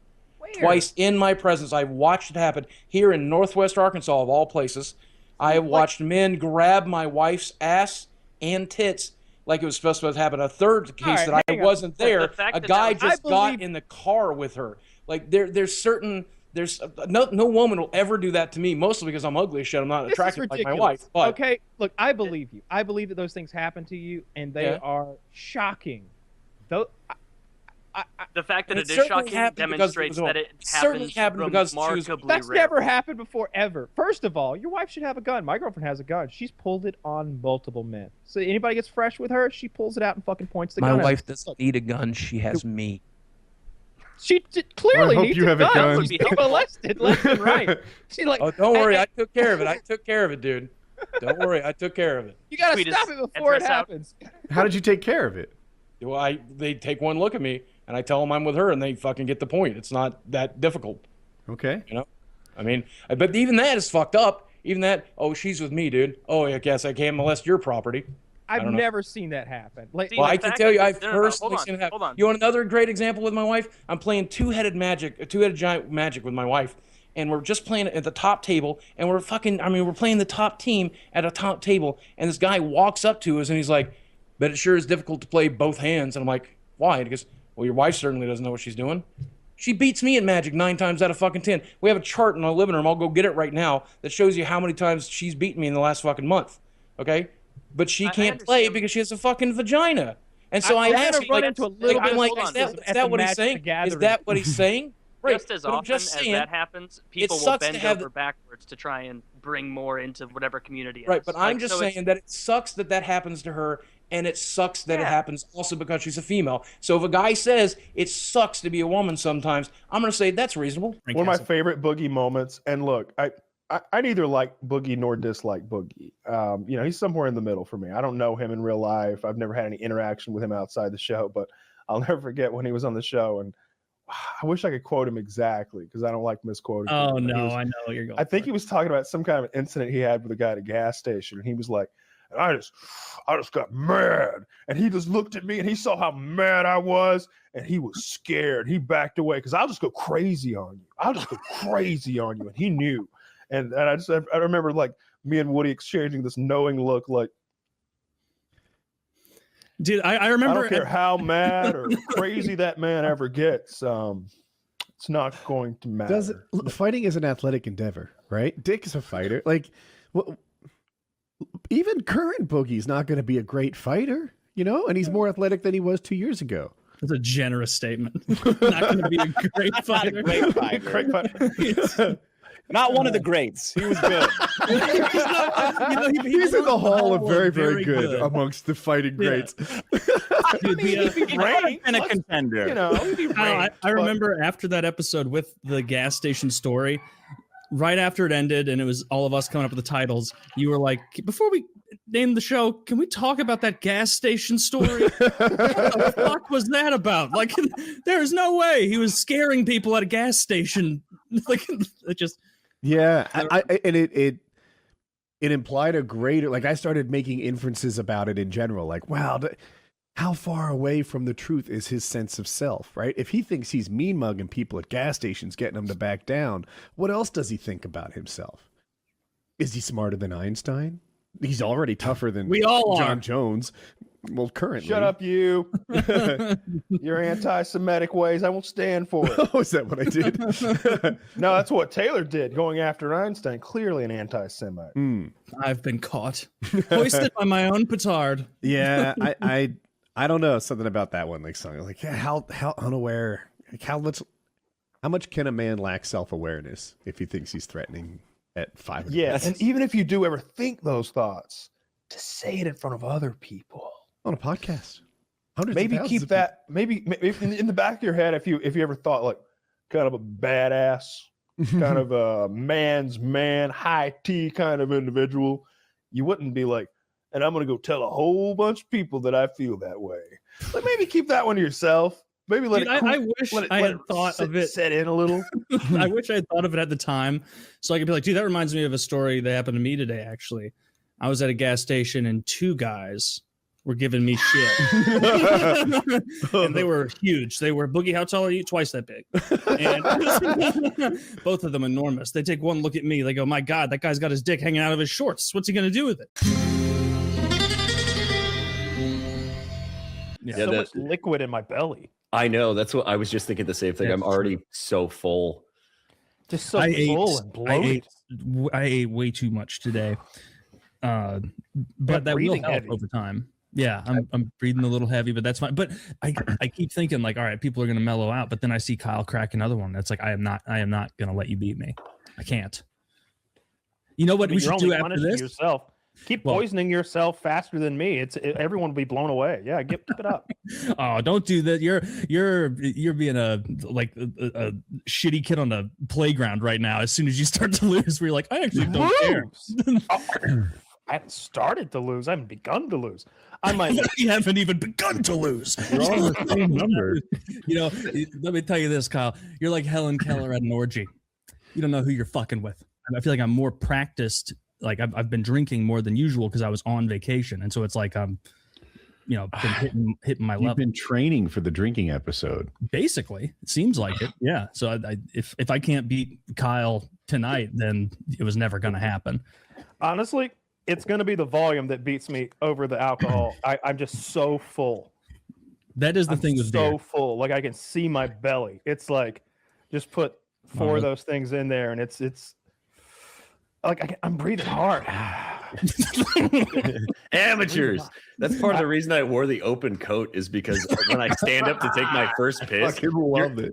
Twice in my presence, I've watched it happen here in Northwest Arkansas, of all places. I have watched men grab my wife's ass and tits like it was supposed to happen. A third case that I wasn't there, a guy just got in the car with her. Like there's no woman will ever do that to me, mostly because I'm ugly as shit. I'm not attractive like my wife. But okay, look, I believe you. I believe that those things happen to you, and they are shocking. Though. The fact that it is shocking demonstrates that it happens remarkably That's rare. never happened before, ever. First of all, your wife should have a gun. My girlfriend has a gun. She's pulled it on multiple men. So anybody gets fresh with her, she pulls it out and fucking points the gun. My at wife her. doesn't need a gun. She has me. She clearly needs you have a gun. She's being molested left and right. She's like, oh, don't worry, I took care of it. I took care of it, dude. Don't worry, I took care of it. You gotta stop it before it happens. How did you take care of it? Well, they take one look at me, and I tell them I'm with her, and they fucking get the point. It's not that difficult. Okay. You know? I mean, but even that is fucked up. Even that, oh, she's with me, dude. Oh, I guess I can't molest your property. I've never seen that happen. Like, well, I can tell you, I've personally seen it happen. You want another great example with my wife? I'm playing two-headed giant magic with my wife, and we're just playing at the top table, and we're playing the top team at a top table, and this guy walks up to us, and he's like, but it sure is difficult to play both hands. And I'm like, why? And he goes, well, your wife certainly doesn't know what she's doing. She beats me at Magic 9 times out of fucking 10. We have a chart in our living room. I'll go get it right now that shows you how many times she's beaten me in the last fucking month. Okay? But she can't play because she has a fucking vagina. And so I asked him, like, I'm like, is that what he's saying? Is that what he's saying? Right. Just as often as that happens, people will bend over backwards to try and bring more into whatever community. Right, but I'm just saying that it sucks that happens to her, and it sucks that it happens also because she's a female. So if a guy says it sucks to be a woman sometimes, I'm going to say that's reasonable. One of my favorite Boogie moments, and look, I neither like Boogie nor dislike Boogie. You know, he's somewhere in the middle for me. I don't know him in real life. I've never had any interaction with him outside the show, but I'll never forget when he was on the show, and I wish I could quote him exactly because I don't like misquoting. Oh, him. no, I know what you're going I think he was talking about some kind of an incident he had with a guy at a gas station, and he was like, I just got mad. And he just looked at me and he saw how mad I was and he was scared. He backed away because I'll just go crazy on you. I'll just go crazy on you. And he knew. And I remember like me and Woody exchanging this knowing look like, dude, I remember. I don't care how mad or crazy that man ever gets. It's not going to matter. Fighting is an athletic endeavor, right? Dick is a fighter. Like, even current Boogie's not going to be a great fighter, you know? And he's more athletic than he was 2 years ago. That's a generous statement. Not going to be a great fighter. Not a great fighter. Not one of the greats. He was good. He's in the hall of very, very good amongst the fighting greats. He'd be a contender. You know, I remember after that episode with the gas station story, right after it ended and it was all of us coming up with the titles, you were like, before we name the show, can we talk about that gas station story? What the fuck was that about? Like, there's no way he was scaring people at a gas station. Like, it just... Yeah, and it implied a greater, like, I started making inferences about it in general, like, wow, how far away from the truth is his sense of self, right? If he thinks he's mean mugging people at gas stations, getting them to back down, what else does he think about himself? Is he smarter than Einstein? He's already tougher than We all John are. Jones. Well, currently. Shut up, you. Your anti-Semitic ways, I won't stand for it. Oh, is that what I did? No, that's what Taylor did, going after Einstein. Clearly an anti-Semite. I've been caught. Hoisted by my own petard. Yeah, I don't know, something about that one. Like how unaware, like how much can a man lack self-awareness if he thinks he's threatening at 5? Yeah, and even if you do ever think those thoughts, to say it in front of other people on a podcast, maybe keep that maybe in the back of your head if you ever thought like kind of a badass, kind of a man's man, high tea kind of individual, you wouldn't be like, and I'm gonna go tell a whole bunch of people that I feel that way. Like maybe keep that one to yourself. Maybe let Dude, it. I wish I had thought of it. Set in a little. I wish I had thought of it at the time, so I could be like, dude, that reminds me of a story that happened to me today. Actually, I was at a gas station and 2 guys were giving me shit, and they were huge. They were, Boogie, how tall are you? Twice that big, and both of them enormous. They take one look at me. They go, my God, that guy's got his dick hanging out of his shorts. What's he gonna do with it? Yeah, so much liquid in my belly. I know. That's what I was just thinking. The same thing. I'm already so full. Just so full and bloated. I ate way too much today, but that will help over time. Yeah, I'm breathing a little heavy, but that's fine. But I keep thinking like, all right, people are gonna mellow out. But then I see Kyle crack another one. That's like, I am not gonna let you beat me. I can't. You know what we should do after this? Yourself. Keep poisoning yourself faster than me. Everyone will be blown away. Yeah, keep it up. Oh, don't do that. You're being a shitty kid on the playground right now. As soon as you start to lose, we're like, I actually don't care. I haven't started to lose. I haven't begun to lose. I might. You haven't even begun to lose. You're all on the same number. You know, let me tell you this, Kyle. You're like Helen Keller at an orgy. You don't know who you're fucking with. I feel like I'm more practiced. Like I've been drinking more than usual because I was on vacation, and so it's like I'm, been hitting my level. You've been training for the drinking episode. Basically, it seems like it. Yeah. So if I can't beat Kyle tonight, then it was never going to happen. Honestly, it's going to be the volume that beats me over the alcohol. I'm just so full. That is the thing with so beer. full. Like I can see my belly. It's like just put 4 of those things in there, and it's. Like I'm breathing hard. Amateurs. That's part of the reason I wore the open coat is because when I stand up to take my first piss,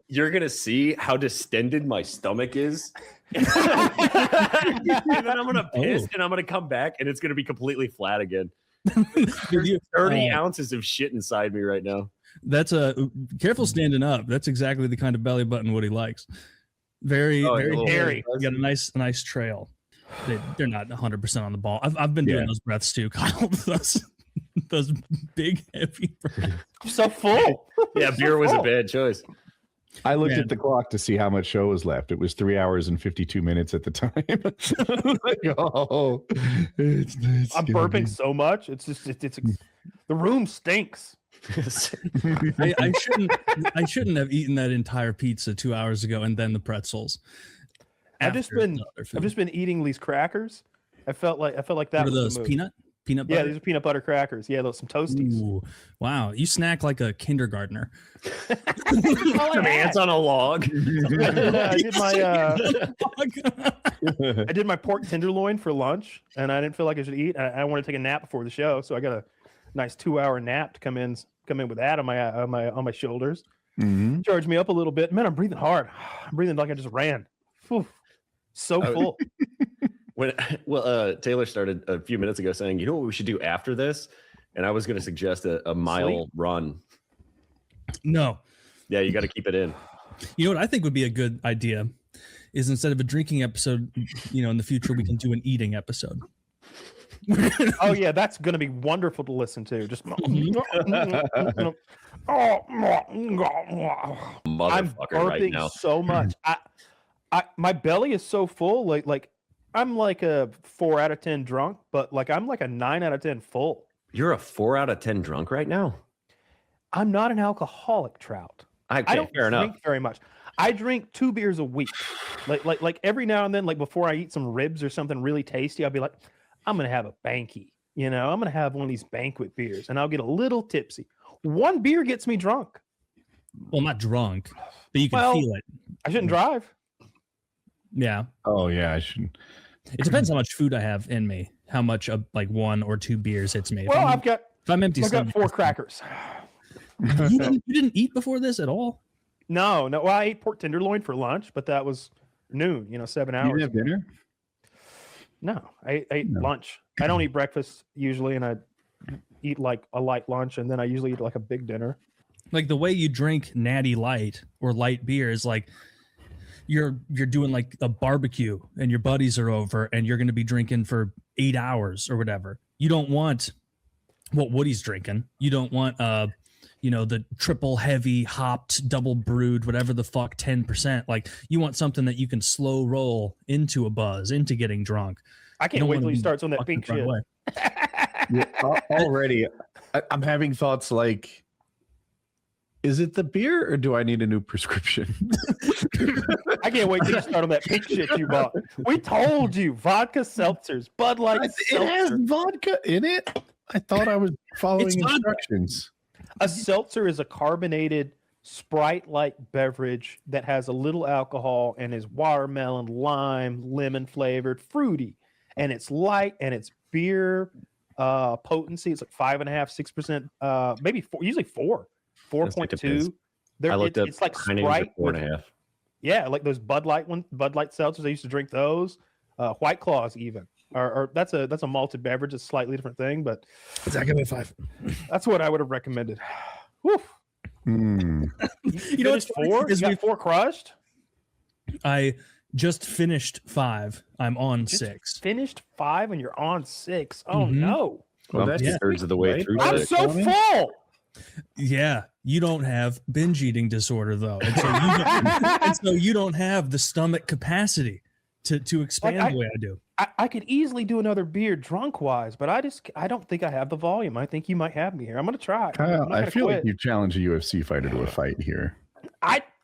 you're gonna see how distended my stomach is. And then I'm gonna piss and I'm gonna come back and it's gonna be completely flat again. There's 30 ounces of shit inside me right now. That's careful standing up. That's exactly the kind of belly button Woody likes. Very hairy. You got a nice trail. They're not 100% on the ball. I've been doing those breaths too, Kyle. those big heavy breaths. I'm so full. Yeah, beer was a bad choice. I looked at the clock to see how much show was left. It was 3 hours and 52 minutes at the time. I'm burping so much. It's just the room stinks. I shouldn't have eaten that entire pizza 2 hours ago and then the pretzels. I've just been eating these crackers. I felt like that. What are was those? the move. Peanut butter? Yeah, these are peanut butter crackers. Yeah, those some toasties. Ooh, wow, you snack like a kindergartner. Some ants on a log. I did my pork tenderloin for lunch, and I didn't feel like I should eat. I wanted to take a nap before the show, so I got a nice 2-hour nap to come in with that on my shoulders. Mm-hmm. Charge me up a little bit. Man, I'm breathing hard. I'm breathing like I just ran. Whew. So full. Taylor started a few minutes ago saying, you know what we should do after this? And I was going to suggest a mile run. No. Yeah, you got to keep it in. You know what I think would be a good idea is instead of a drinking episode, in the future, we can do an eating episode. Oh, yeah, that's going to be wonderful to listen to. Just I'm burping right now. So much. My belly is so full. Like I'm like a 4 out of 10 drunk, but like I'm like a 9 out of 10 full. You're a 4 out of 10 drunk right now? I'm not an alcoholic, Trout. I don't drink very much. I drink 2 beers a week. Like every now and then, like before I eat some ribs or something really tasty, I'll be like, I'm going to have a banky. You know, I'm going to have one of these banquet beers and I'll get a little tipsy. One beer gets me drunk. Well, not drunk, but you can feel it. I shouldn't drive. Yeah. Oh, yeah, I shouldn't. It depends how much food I have in me, how much of like 1 or 2 beers hits me. Well, if I'm empty, I've got 4 crackers. You didn't eat before this at all? No. Well, I ate pork tenderloin for lunch, but that was noon, 7 hours. You didn't have dinner? No, I ate lunch. I don't eat breakfast usually, and I eat like a light lunch, and then I usually eat like a big dinner. Like the way you drink Natty Light or light beer is like you're doing like a barbecue and your buddies are over and you're going to be drinking for 8 hours or whatever. You don't want what Woody's drinking. You don't want the triple heavy hopped double brewed whatever the fuck 10%. Like you want something that you can slow roll into a buzz, into getting drunk. I can't wait till he starts on that pink shit. Already, I'm having thoughts like, is it the beer or do I need a new prescription? I can't wait till you start on that pink shit you bought. We told you, vodka seltzers, Bud Light It has vodka in it. I thought I was following instructions. A seltzer is a carbonated Sprite-like beverage that has a little alcohol and is watermelon, lime, lemon flavored, fruity, and it's light and it's beer potency. It's like 5.5%, 6%, maybe 4, usually 4.2. I looked up. It's like Heineken's Sprite. 4.5. Yeah, like those Bud Light seltzers. I used to drink those. White Claws even. Or that's a malted beverage. It's a slightly different thing, but Zach, give me 5. That's what I would have recommended. Woof. Mm. You know, it's 4. You got 4 crushed. I just finished 5. I'm on 6. Finished 5 and you're on 6. Oh no! Well, that's 2/3 of the way through. I'm so full. Yeah, you don't have binge eating disorder though, and so you don't have the stomach capacity to expand the way I do. I could easily do another beer drunk wise, but I don't think I have the volume. I think you might have me here. I'm gonna try. Kyle, I feel like you challenged a UFC fighter to a fight here.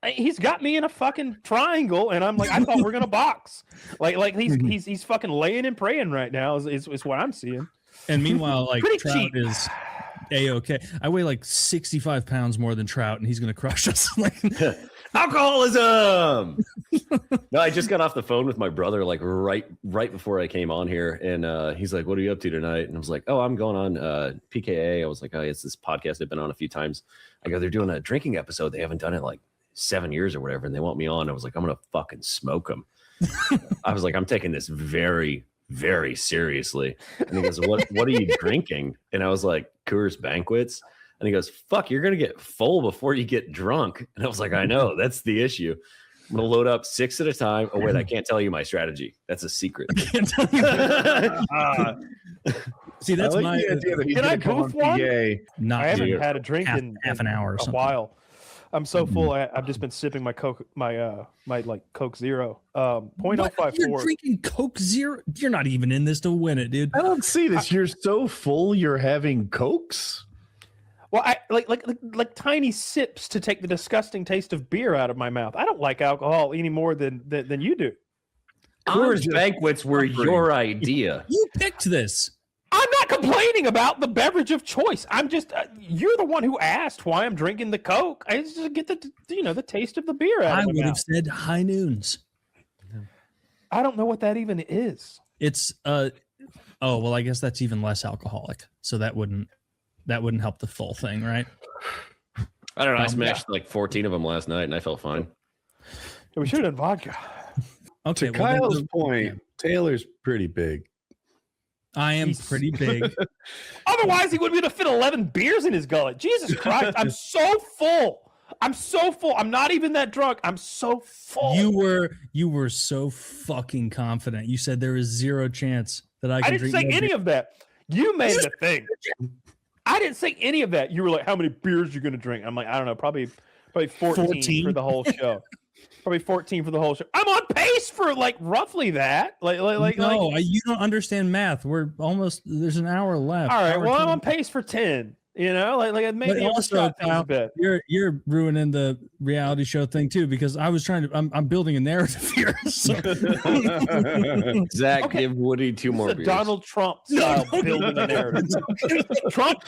He's got me in a fucking triangle, and I'm like, I thought we're gonna box. Like he's fucking laying and praying right now. Is what I'm seeing. And meanwhile, like Pretty Trout cheap. is A-okay. I weigh like 65 pounds more than Trout, and he's gonna crush us. Alcoholism. No, I just got off the phone with my brother like right before I came on here, and he's like, "What are you up to tonight?" And I was like, "Oh, I'm going on PKA." I was like, "Oh, it's this podcast I've been on a few times." I go, "They're doing a drinking episode. They haven't done it like 7 years or whatever, and they want me on." I was like, "I'm gonna fucking smoke them." I was like, "I'm taking this very, very seriously." And he goes, "What are you drinking?" And I was like, "Coors Banquets." And he goes, "Fuck, you're going to get full before you get drunk." And I was like, "I know, that's the issue. I'm going to load up 6 at a time." Oh, wait, I can't tell you my strategy. That's a secret. See, that's I like my the idea that he's Can I gonna come goof on one? PA. Not I haven't you. had a drink in half an hour or a something. while. I'm so full. I've just been sipping my Coke, my like Coke Zero. What? 0.054. You're drinking Coke Zero. You're not even in this to win it, dude. I don't see this. You're so full. You're having Cokes. Well, I like tiny sips to take the disgusting taste of beer out of my mouth. I don't like alcohol any more than you do. Coors Banquets were your idea. You picked this. I'm not complaining about the beverage of choice. I'm just you're the one who asked why I'm drinking the Coke. I just get the taste of the beer out I of my would have mouth. said High Noons. I don't know what that even is. It's oh well, I guess that's even less alcoholic. So that wouldn't help the full thing, right? I don't know. I smashed like 14 of them last night, and I felt fine. We should have done vodka. Okay, To well, Kyle's point, Taylor's pretty big. I am pretty big. Otherwise, he wouldn't be able to fit 11 beers in his gullet. Jesus Christ, I'm so full. I'm not even that drunk. I'm so full. You were so fucking confident. You said there is 0 chance that I could didn't drink say more any beer. of that. You made the thing. I didn't say any of that. You were like, "How many beers you gonna drink?" I'm like, "I don't know, probably 14 for the whole show. Probably 14 for the whole show." I'm on pace for like roughly that. You don't understand math. We're almost there's an hour left. All right, Hour well, I'm 20. on pace for 10. You know, like But maybe also, Kyle, you're ruining the reality show thing too, because I was trying to. I'm building a narrative here. So. Zach, give Woody two more beers. Donald Trump style building a narrative. Trump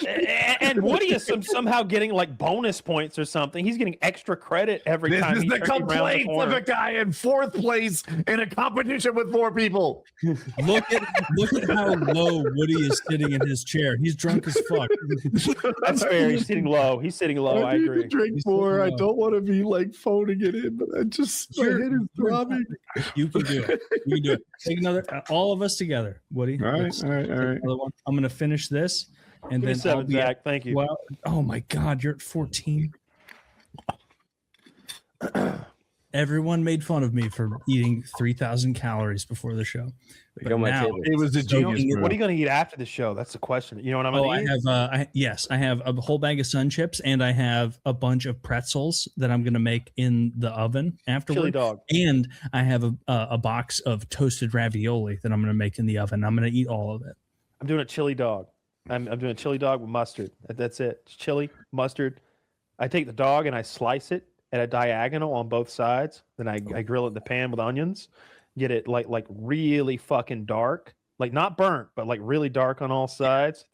and Woody is somehow getting like bonus points or something. He's getting extra credit every This time. is he's the turning around complaints of a guy in 4th place in a competition with 4 people. Look at how low Woody is sitting in his chair. He's drunk as fuck. That's fair. He's sitting low. He's sitting low. I need agree. to drink more. I don't want to be like phoning it in, but I just my head is throbbing. You can do it. You can do it. Take another. All of us together, Woody. All right, Let's all right, take all right. another one. I'm gonna finish this, and Give me then 7, I'll be Zach. Thank you. Well, oh my God, you're at 14. Everyone made fun of me for eating 3,000 calories before the show. But now, It was a genius move. What are you going to eat after the show? That's the question. You know what I'm Oh, going to eat? I have a whole bag of Sun Chips, and I have a bunch of pretzels that I'm going to make in the oven afterward. Chili dog. And I have a box of toasted ravioli that I'm going to make in the oven. I'm going to eat all of it. I'm doing a chili dog. I'm doing a chili dog with mustard. That's it. It's chili, mustard. I take the dog and I slice it at a diagonal on both sides. Then I grill it in the pan with onions. Get it like really fucking dark, like not burnt, but like really dark on all sides.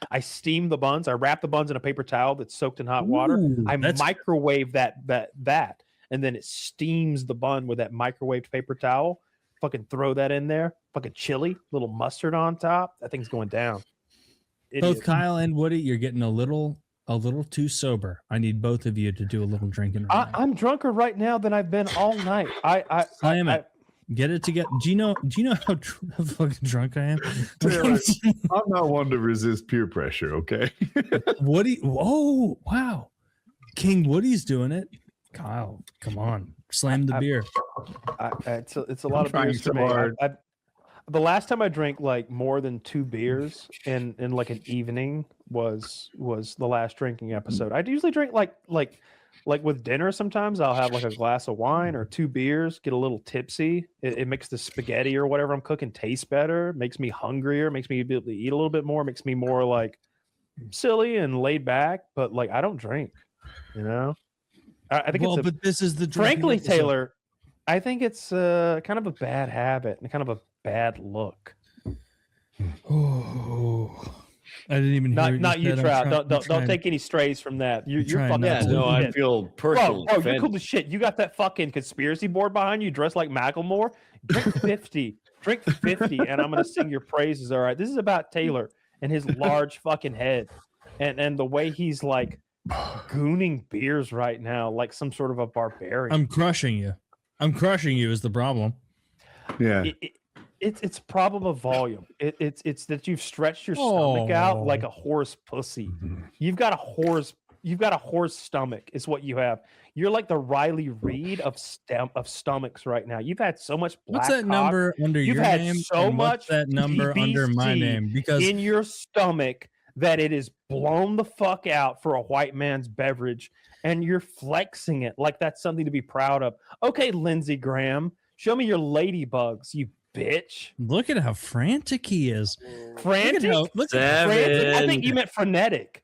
I steam the buns. I wrap the buns in a paper towel that's soaked in hot water. Ooh, I that's- microwave that, and then it steams the bun with that microwaved paper towel. Fucking throw that in there. Fucking chili, little mustard on top. That thing's going down. Both Kyle and Woody, you're getting a little too sober. I need both of you to do a little drinking. I'm drunker right now than I've been all night. Slam it. Get it together. Do you know how fucking drunk I am? Taylor, I'm not one to resist peer pressure, okay? Woody, oh wow, King Woody's doing it. Kyle, come on, slam the beer. It's a lot of trying beers so for me. hard. The last time I drank like more than 2 beers in like an evening was the last drinking episode. I'd usually drink like with dinner. Sometimes I'll have like a glass of wine or 2 beers, get a little tipsy. It makes the spaghetti or whatever I'm cooking taste better, makes me hungrier, makes me be able to eat a little bit more, makes me more like silly and laid back. But like I don't drink, you know. I think but this is the frankly, drinking episode. Taylor. I think it's kind of a bad habit and kind of a bad look. Oh, I didn't even hear Not you, said. I'm Trout. trying- Don't take any strays from that. You're trying fucking not cool to. as I shit. feel personally Bro, you're offended. cool as shit. You got that fucking conspiracy board behind you, dressed like Macklemore. Drink 50. Drink 50, and I'm gonna sing your praises. All right. This is about Taylor and his large fucking head, and the way he's like gooning beers right now, like some sort of a barbarian. I'm crushing you. I'm crushing you is the problem. Yeah. It's a problem of volume. It's that you've stretched your stomach out like a horse pussy. You've got a horse stomach is what you have. You're like the Riley Reid of stomachs right now. You've had so much black What's that cock. number under You've your had name? so and much what's that number under my DBC name? Because in your stomach that it is blown the fuck out for a white man's beverage, and you're flexing it like that's something to be proud of. Okay, Lindsey Graham, show me your ladybugs, you bitch. look at how frantic he is. Frantic? Look at how, Frantic? I think you meant frenetic.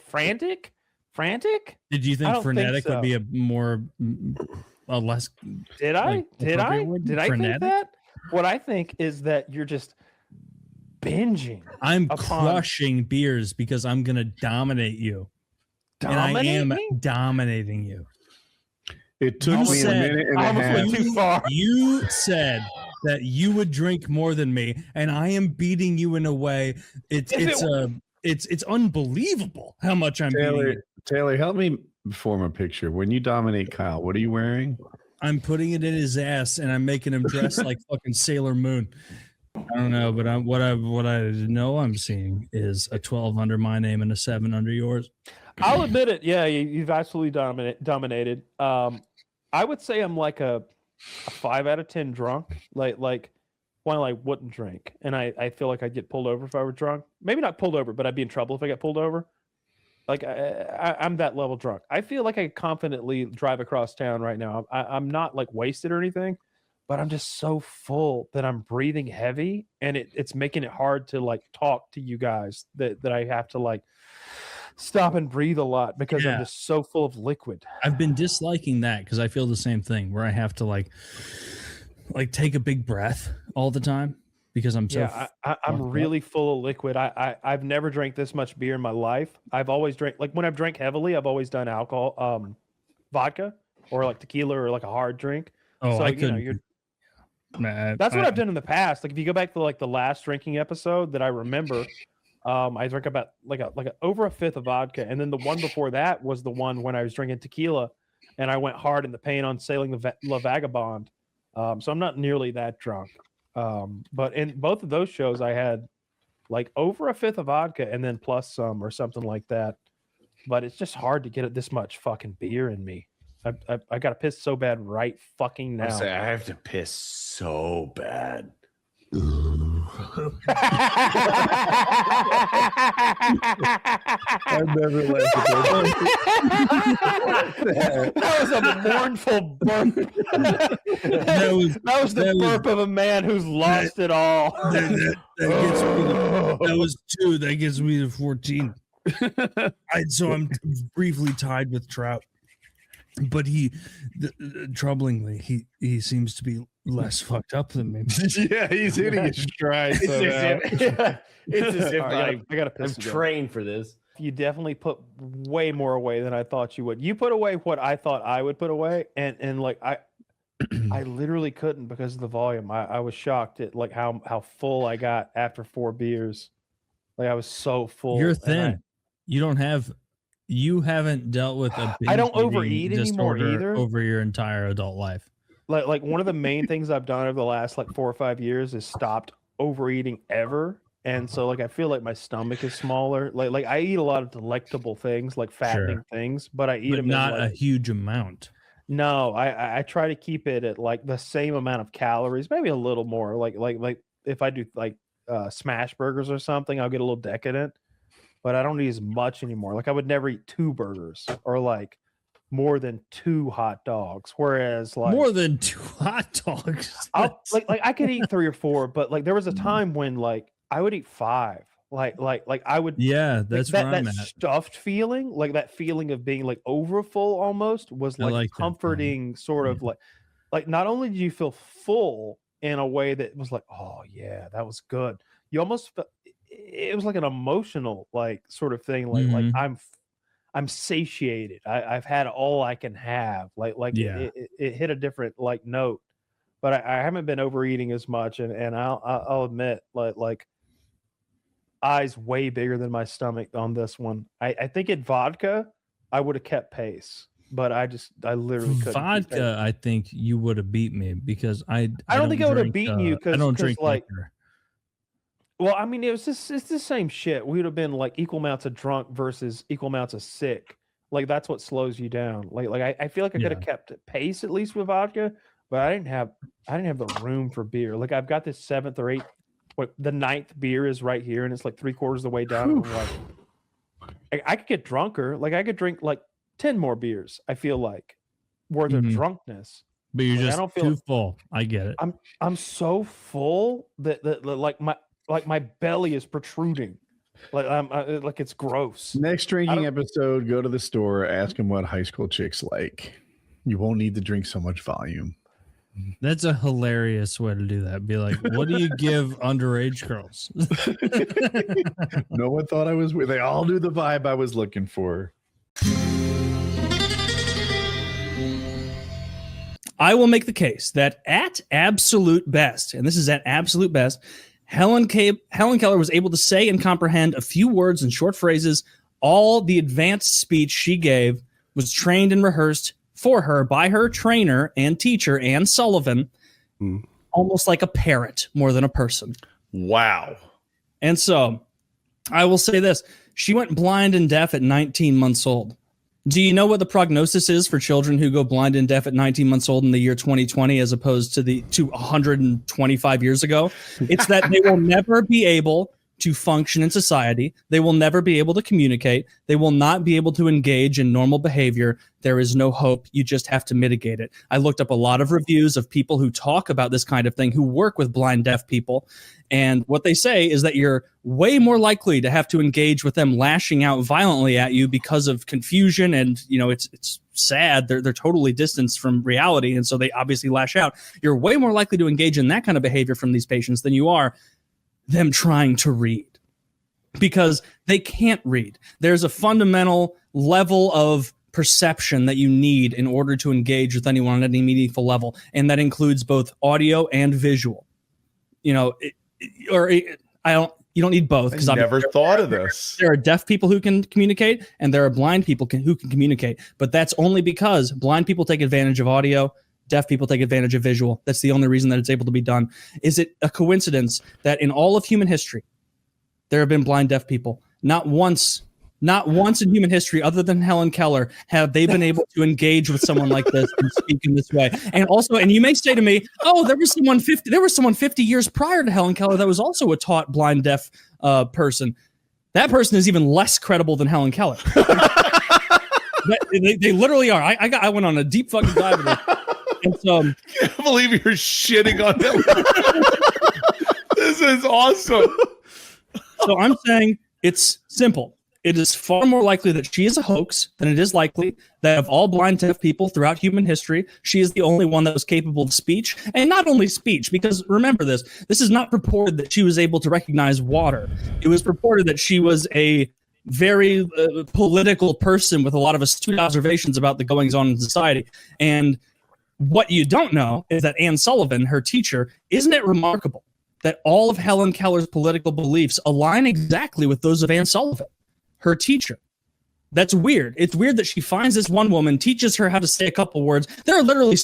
Frantic? Frantic? Did you I think don't think frenetic so. would be a less? Did I? like, Did I? appropriate word? Did I think Frenetic? that? What I think is that you're just binging. I'm upon- crushing beers because I'm gonna dominate you. Dominate and I am me? dominating you. It took me a minute and a half. too far. You said that you would drink more than me, and I am beating you in a way. It's unbelievable how much I'm beating you. Taylor, help me form a picture. When you dominate Kyle, what are you wearing? I'm putting it in his ass, and I'm making him dress like fucking Sailor Moon. I don't know, but what I know I'm seeing is a 12 under my name and a 7 under yours. I'll admit it. Yeah, you've absolutely dominated. I would say I'm like a 5 out of 10 drunk. Like one I wouldn't drink, and I feel like I'd get pulled over if I were drunk. Maybe not pulled over, but I'd be in trouble if I got pulled over. Like I'm that level drunk. I feel like I confidently drive across town right now. I'm not like wasted or anything, but I'm just so full that I'm breathing heavy, and it's making it hard to like talk to you guys that I have to like stop and breathe a lot because I'm just so full of liquid. I've been disliking that because I feel the same thing where I have to like take a big breath all the time because I'm so I'm really full of liquid. I've never drank this much beer in my life. I've always drank, like when I've drank heavily, I've always done alcohol, vodka or like tequila or like a hard drink. Oh, so, I couldn't. That's what I've done in the past. Like if you go back to like the last drinking episode that I remember, I drank about over a fifth of vodka, and then the one before that was the one when I was drinking tequila, and I went hard in the pain on sailing the La Vagabond. So I'm not nearly that drunk. But in both of those shows, I had like over a fifth of vodka and then plus some or something like that. But it's just hard to get this much fucking beer in me. I got to piss so bad right fucking now. I have to piss so bad. I've never laughed at that was a mournful burp. that was the burp of a man who's lost it all. That was 2. That gets me to 14. So I'm briefly tied with Trout, but troublingly, he seems to be less fucked up than me. Yeah, he's hitting his stride. It's as if I gotta I'm trained for this. You definitely put way more away than I thought you would. You put away what I thought I would put away, and like I literally couldn't because of the volume. I was shocked at like how full I got after 4 beers. Like I was so full. You're thin. You haven't dealt with a I don't overeat anymore either over your entire adult life. Like one of the main things I've done over the last like 4 or 5 years is stopped overeating ever. And so like I feel like my stomach is smaller. Like I eat a lot of delectable things, like fattening things, but I eat them not in, a huge amount. No, I try to keep it at like the same amount of calories, maybe a little more. Like if I do like smash burgers or something, I'll get a little decadent. But I don't eat as much anymore. Like I would never eat 2 burgers or like more than 2 hot dogs. Whereas like more than 2 hot dogs. like I could eat 3 or 4, but like there was a time when like I would eat 5. Like I would. Yeah, that's like, where I'm that at. stuffed feeling, like that feeling of being like overfull almost was like comforting, sort of like not only did you feel full in a way that was like, oh yeah, that was good. You almost felt it was like an emotional like sort of thing, like I'm satiated. I've had all I can have. It hit a different like note, but I haven't been overeating as much, and I'll admit like eyes way bigger than my stomach on this one. I think at vodka I would have kept pace, but I literally couldn't. Vodka, I think you would have beat me because I don't think I would have beaten you because I don't drink like liquor. Well, I mean, it's the same shit. We would have been like equal amounts of drunk versus equal amounts of sick. Like that's what slows you down. Like I feel like I could have kept pace at least with vodka, but I didn't have the room for beer. Like I've got this 7th or 8th, the 9th beer is right here, and it's like 3/4 of the way down. And I'm like, I could get drunker. Like I could drink like 10 more beers. I feel like worth of drunkenness. But you're like, just I don't feel too full. I get it. I'm so full that like my belly is protruding, like it's gross. Next drinking episode, go to the store, ask them what high school chicks like. You won't need to drink so much volume. That's a hilarious way to do that. Be like, what do you give underage girls? No one thought I was. They all knew the vibe I was looking for. I will make the case that at absolute best, and this is at absolute best, Helen Keller was able to say and comprehend a few words and short phrases. All the advanced speech she gave was trained and rehearsed for her by her trainer and teacher, Anne Sullivan, almost like a parrot more than a person. Wow. And so I will say this. She went blind and deaf at 19 months old. Do you know what the prognosis is for children who go blind and deaf at 19 months old in the year 2020 as opposed to 125 years ago? It's that they will never be able to function in society. They will never be able to communicate. They will not be able to engage in normal behavior. There is no hope. You just have to mitigate it. I looked up a lot of reviews of people who talk about this kind of thing, who work with blind deaf people. And what they say is that you're way more likely to have to engage with them lashing out violently at you because of confusion. And, it's sad. They're totally distanced from reality. And so they obviously lash out. You're way more likely to engage in that kind of behavior from these patients than you are them trying to read, because they can't read. There's a fundamental level of perception that you need in order to engage with anyone on any meaningful level, and that includes both audio and visual. You don't need both, because I never thought of this. There are deaf people who can communicate, and there are blind people who can communicate, but that's only because blind people take advantage of audio. Deaf people take advantage of visual. That's the only reason that it's able to be done. Is it a coincidence that in all of human history, there have been blind deaf people? Not once in human history, other than Helen Keller, have they been able to engage with someone like this and speak in this way. And also, and you may say to me, "Oh, there was someone 50 years prior to Helen Keller that was also a taught blind deaf person." That person is even less credible than Helen Keller. They literally are. I went on a deep fucking dive of it. And so, I can't believe you're shitting on them. This is awesome. So I'm saying it's simple. It is far more likely that she is a hoax than it is likely that of all blind deaf people throughout human history, she is the only one that was capable of speech. And not only speech, because remember this is not reported that she was able to recognize water. It was reported that she was a very political person with a lot of astute observations about the goings on in society. And what you don't know is that Anne Sullivan, her teacher, isn't it remarkable that all of Helen Keller's political beliefs align exactly with those of Anne Sullivan, her teacher? That's weird. It's weird that she finds this one woman, teaches her how to say a couple words. There are literally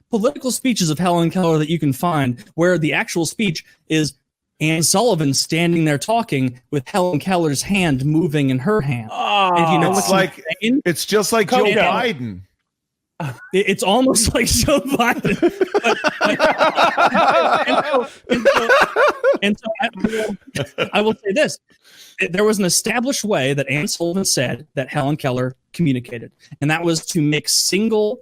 political speeches of Helen Keller that you can find where the actual speech is Anne Sullivan standing there talking with Helen Keller's hand moving in her hand. Oh, and it's just like Joe Biden. It's almost like Joe Biden. I will say this. There was an established way that Anne Sullivan said that Helen Keller communicated, and that was to make single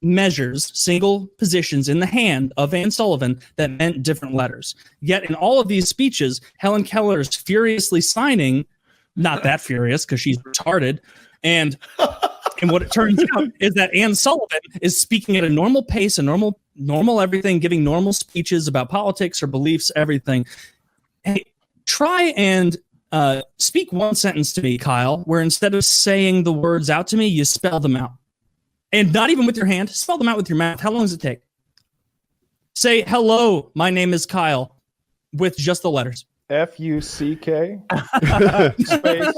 measures, single positions in the hand of Anne Sullivan that meant different letters. Yet in all of these speeches, Helen Keller is furiously signing, not that furious because she's retarded, and what it turns out is that Anne Sullivan is speaking at a normal pace, a normal everything, giving normal speeches about politics or beliefs, everything. Hey, try and speak one sentence to me, Kyle, where instead of saying the words out to me, you spell them out. And not even with your hand, spell them out with your mouth. How long does it take? Say, "Hello, my name is Kyle," with just the letters. F-U-C-K space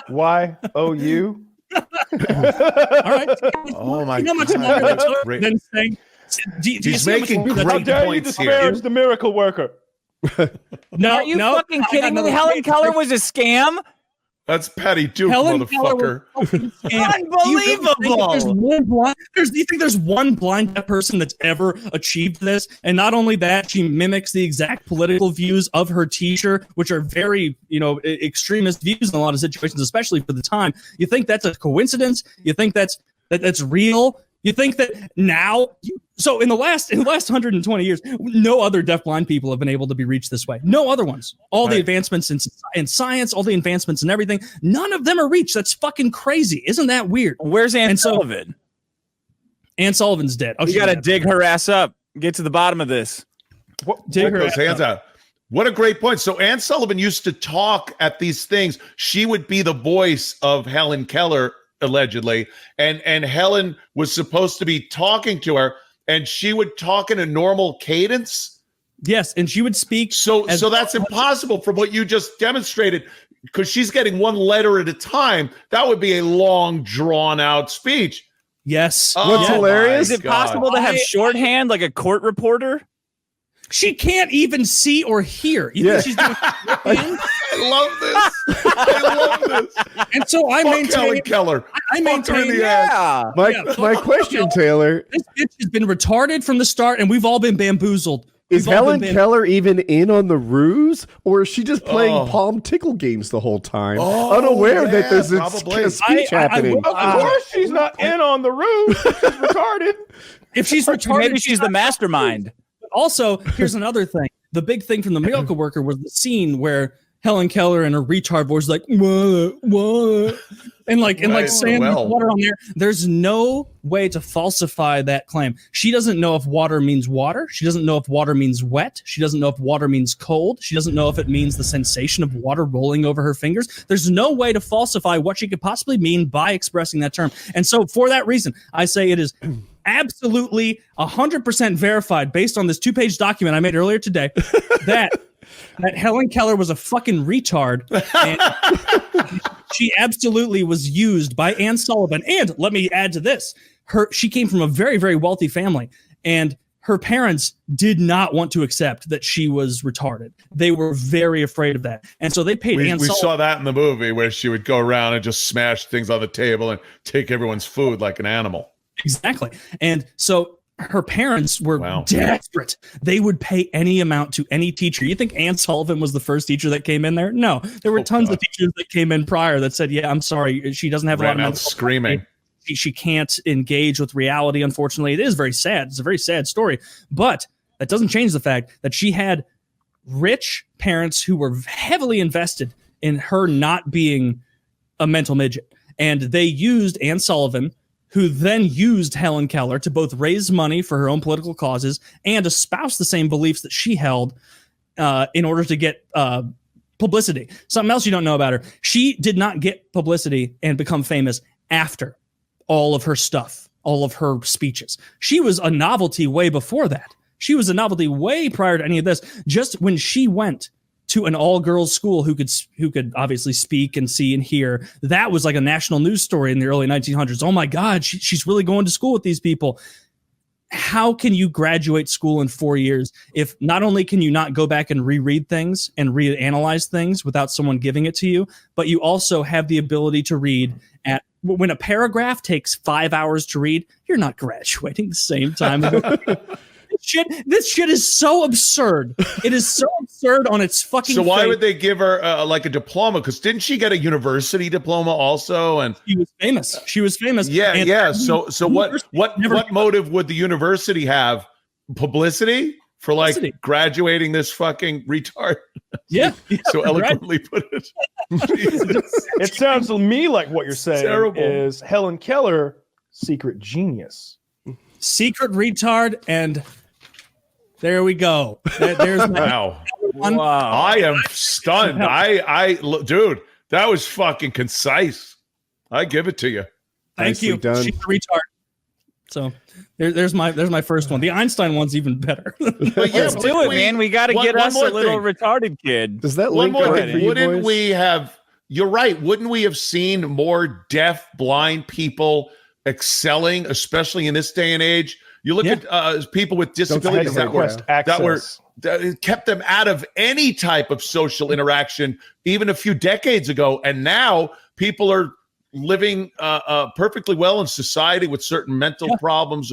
Y-O-U. All right. Oh my God. How much longer that took than saying, he's making great How dare you points disparage here. the miracle worker? Are you fucking kidding me? Helen Keller was a scam? That's Patty Duke, motherfucker. Unbelievable. Do you think there's one blind deaf person that's ever achieved this? And not only that, she mimics the exact political views of her teacher, which are very, extremist views in a lot of situations, especially for the time. You think that's a coincidence? You think that's real? You think that now? So in the last 120 years, no other deafblind people have been able to be reached this way. No other ones. All the advancements in science, all the advancements in everything, none of them are reached. That's fucking crazy. Isn't that weird? Where's Anne Sullivan? Anne Sullivan's dead. You got to dig her ass up. Get to the bottom of this. Dig her hands out. What a great point. So Anne Sullivan used to talk at these things. She would be the voice of Helen Keller, allegedly, and Helen was supposed to be talking to her, and she would talk in a normal cadence. Yes, and she would speak. So that's impossible from what you just demonstrated, because she's getting one letter at a time. That would be a long, drawn-out speech. Yes. What's hilarious? Is it possible to have shorthand like a court reporter? She can't even see or hear. You think she's doing I love this. I love this. And so I maintain Helen Keller. I maintain My question, Taylor. This bitch has been retarded from the start, and we've all been bamboozled. Is Helen Keller even in on the ruse, or is she just playing palm tickle games the whole time, unaware that there's a speech happening? Of course, she's not in on the ruse. She's retarded. If she's retarded, maybe she's the mastermind. Also, here's another thing. The big thing from The Miracle Worker was the scene where Helen Keller and her retard voice like what? And saying water on there. There's no way to falsify that claim. She doesn't know if water means water. She doesn't know if water means wet. She doesn't know if water means cold. She doesn't know if it means the sensation of water rolling over her fingers. There's no way to falsify what she could possibly mean by expressing that term. And so for that reason, I say it is absolutely 100% verified based on this 2-page document I made earlier today that Helen Keller was a fucking retard, and she absolutely was used by Anne Sullivan. And let me add to this: she came from a very, very wealthy family, and her parents did not want to accept that she was retarded. They were very afraid of that, and so they paid Anne Sullivan. We saw that in the movie where she would go around and just smash things on the table and take everyone's food like an animal. Exactly, and so her parents were desperate. They would pay any amount to any teacher. You think Anne Sullivan was the first teacher that came in there? No, there were tons of teachers that came in prior that said, "Yeah, I'm sorry, she doesn't have a lot of screaming. She can't engage with reality." Unfortunately, it is very sad. It's a very sad story, but that doesn't change the fact that she had rich parents who were heavily invested in her not being a mental midget, and they used Anne Sullivan, who then used Helen Keller to both raise money for her own political causes and espouse the same beliefs that she held in order to get publicity. Something else you don't know about her: she did not get publicity and become famous after all of her stuff, all of her speeches. She was a novelty way before that. She was a novelty way prior to any of this. Just when she went to an all-girls school who could obviously speak and see and hear, that was like a national news story in the early 1900s. Oh my God, she's really going to school with these people. How can you graduate school in 4 years if not only can you not go back and reread things and reanalyze things without someone giving it to you, but you also have the ability to read when a paragraph takes 5 hours to read, you're not graduating the same time. This shit is so absurd. It is so absurd on its fucking So why face. would they give her like a diploma? Because didn't she get a university diploma also? And she was famous. She was famous. Yeah. So what motive would the university have? Publicity for like graduating this fucking retard? Yeah. So eloquently put it. It sounds to me like what you're saying terrible. Is Helen Keller secret genius. Secret retard, and there we go. There's wow. I am stunned. Dude, that was fucking concise. I give it to you. Thank you. She's a retard. So there's my first one. The Einstein one's even better. Let's do it, man. We got to get us a little retarded kid. Does that one link more right thing? for you Wouldn't boys? we have? You're right. Wouldn't we have seen more deaf, blind people excelling, especially in this day and age? You look at people with disabilities that kept them out of any type of social interaction even a few decades ago, and now people are living perfectly well in society with certain mental problems,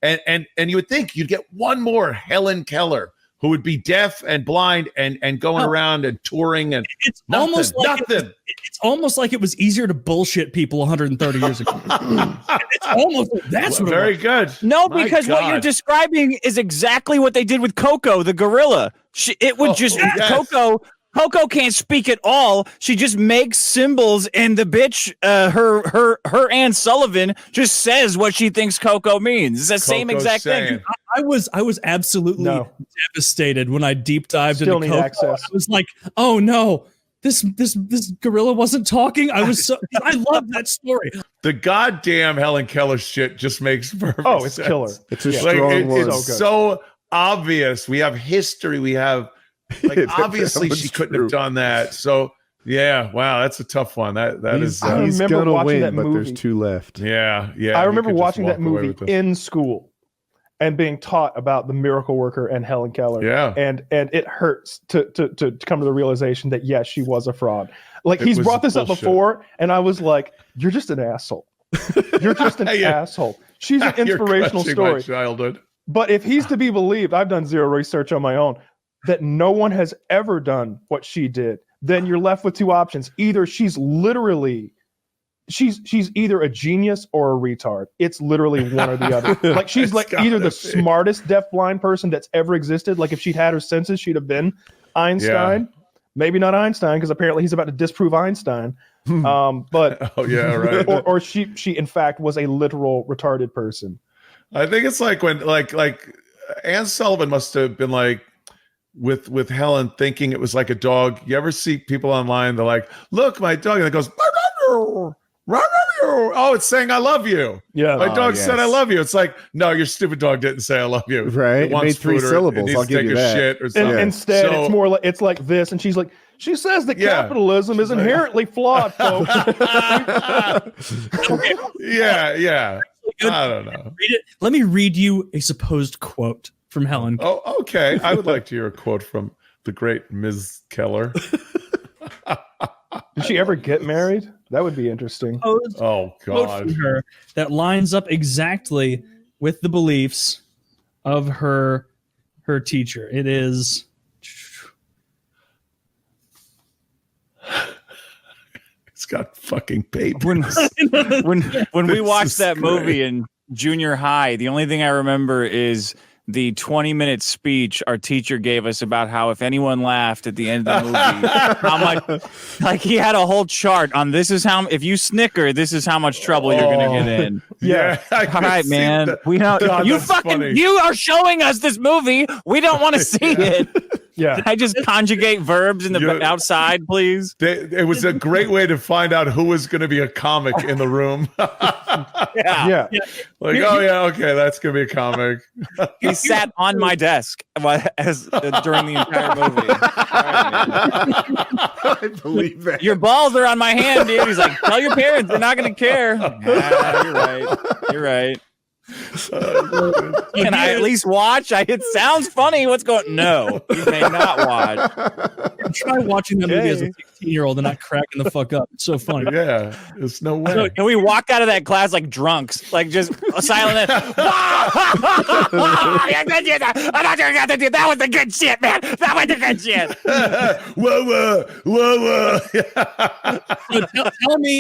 and you would think you'd get one more Helen Keller who would be deaf and blind and going around and touring, and it's almost like it was easier to bullshit people 130 years ago. It's almost that's what very good. No, because what you're describing is exactly what they did with Coco, the gorilla. Coco can't speak at all. She just makes symbols, and the bitch, her Anne Sullivan, just says what she thinks Coco means. It's the same exact thing. I was absolutely devastated when I deep dived into Coco. Access. I was like, oh no, this gorilla wasn't talking. I love that story. The goddamn Helen Keller shit just makes perfect sense. It's killer. It's a strong word. It's so obvious. We have history. We have obviously she couldn't have done that. So yeah, wow, that's a tough one. That is. I remember watching that movie. But there's two left. Yeah. I remember watching that movie in school and being taught about the Miracle Worker and Helen Keller. Yeah, and it hurts to come to the realization that yes, she was a fraud. Like he's brought this up before, and I was like, "You're just an asshole. You're just an asshole." She's an inspirational story. My childhood. But if he's to be believed, I've done zero research on my own, that no one has ever done what she did, then you're left with two options. Either she's either a genius or a retard. It's literally one or the other. Like she's like either the smartest deaf-blind person that's ever existed. Like if she'd had her senses, she'd have been Einstein. Yeah. Maybe not Einstein, because apparently he's about to disprove Einstein. But oh yeah, right. or she in fact was a literal retarded person. I think it's like when like Anne Sullivan must have been like with Helen thinking it was like a dog. You ever see people online? They're like, "Look, my dog," and it goes, "Oh, it's saying I love you." Yeah, my dog said I love you. It's like, no, your stupid dog didn't say I love you. Right? It made 3 syllables. I'll give you that. Shit or something. Instead, it's more like it's like this, and she's like, she says that capitalism is inherently flawed, folks. Yeah. I don't know. Let me read you a supposed quote from Helen. Oh, okay. I would like to hear a quote from the great Ms. Keller. Did she ever get married? That would be interesting. Oh God! From her that lines up exactly with the beliefs of her teacher. It is. It's got fucking paper. When we watched that movie in junior high, the only thing I remember is the 20-minute speech our teacher gave us about how if anyone laughed at the end of the movie, how much, like he had a whole chart on this is how, if you snicker, this is how much trouble you're going to get in. Yeah. All right, man. That. We don't, God, you are showing us this movie. We don't want to see it. Yeah. Can I just conjugate verbs in the outside, please? It was a great way to find out who was going to be a comic in the room. Yeah. Like, oh yeah, okay, that's going to be a comic. He sat on my desk during the entire movie. I believe that. Your balls are on my hand, dude. He's like, tell your parents, they're not going to care. You're right. Can I at least watch? It sounds funny. What's going? No, you may not watch. Try watching that movie as a 16-year-old and not cracking the fuck up. It's so funny. Yeah, there's no way. So, can we walk out of that class like drunks, like just silent? That was the good shit, man. That was the good shit. So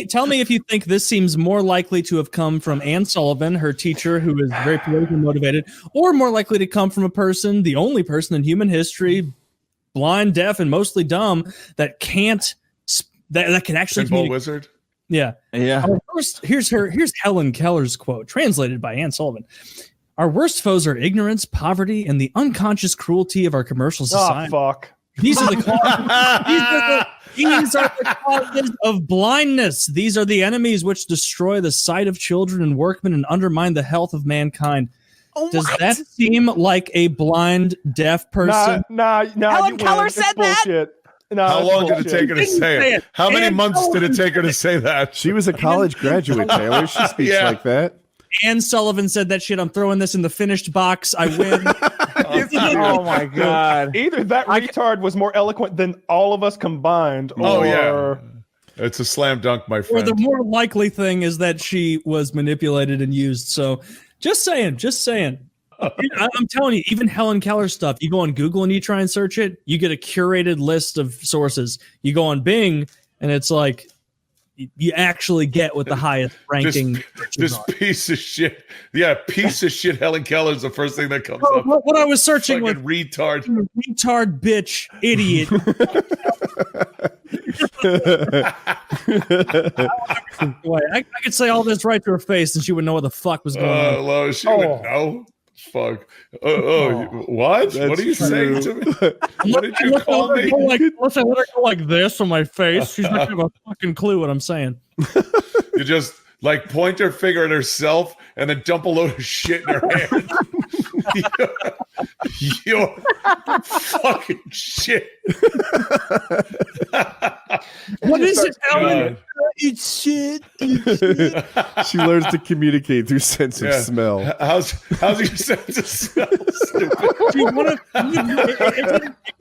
tell me if you think this seems more likely to have come from Anne Sullivan, her teacher, who is very politically motivated, or more likely to come from a person, the only person in human history, blind, deaf, and mostly dumb, that can't that can actually Pinball wizard. Yeah. Here's Helen Keller's quote, translated by Anne Sullivan. Our worst foes are ignorance, poverty, and the unconscious cruelty of our commercial society. Oh, fuck. These are the causes. These are the causes of blindness. These are the enemies which destroy the sight of children and workmen and undermine the health of mankind. Does that seem like a blind, deaf person? Nah. Helen Keller said that. Bullshit. No, how long did it take her to say it? How many months did it take her to say that? She was a college graduate, Taylor. She speaks like that. Anne Sullivan said that shit. I'm throwing this in the finished box. I win. Oh my God. Either that retard was more eloquent than all of us combined. Or... It's a slam dunk, my Or friend. the more likely thing is that she was manipulated and used. So just saying. I'm telling you, even Helen Keller stuff, you go on Google and you try and search it, you get a curated list of sources. You go on Bing and it's like, you actually get what the highest ranking. This piece of shit. Yeah, piece of shit. Helen Keller is the first thing that comes up. What I was searching was retard, bitch, idiot. I could say all this right to her face, and she would know what the fuck was going on. She would know. Fuck. What? That's what are you saying to me? What did you call me? Let's let her go like this on my face. She's not gonna have a fucking clue what I'm saying. You just like point her finger at herself and then dump a load of shit in her hand. You're fucking shit. What is it, Helen? It's shit. She learns to communicate through sense of smell. How's your sense of smell?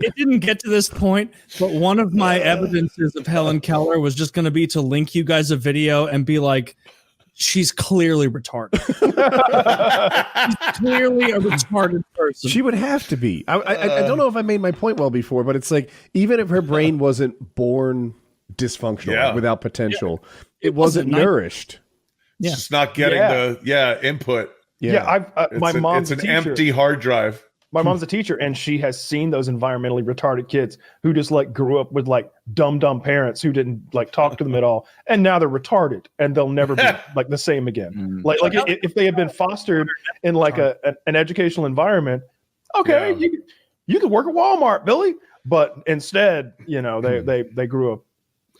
It didn't get to this point, but one of my evidences of Helen Keller was just going to be to link you guys a video and be like, she's clearly retarded. She's clearly a retarded person. She would have to be. I don't know if I made my point well before, but it's like, even if her brain wasn't born dysfunctional, without potential, it wasn't nourished. It's just not getting the input. My mom's it's an empty hard drive. My mom's a teacher, and she has seen those environmentally retarded kids who just like grew up with like dumb parents who didn't like talk to them at all, and now they're retarded, and they'll never be like the same again. Like if they had been fostered in like an educational environment, okay, you could work at Walmart, Billy. But instead, they grew up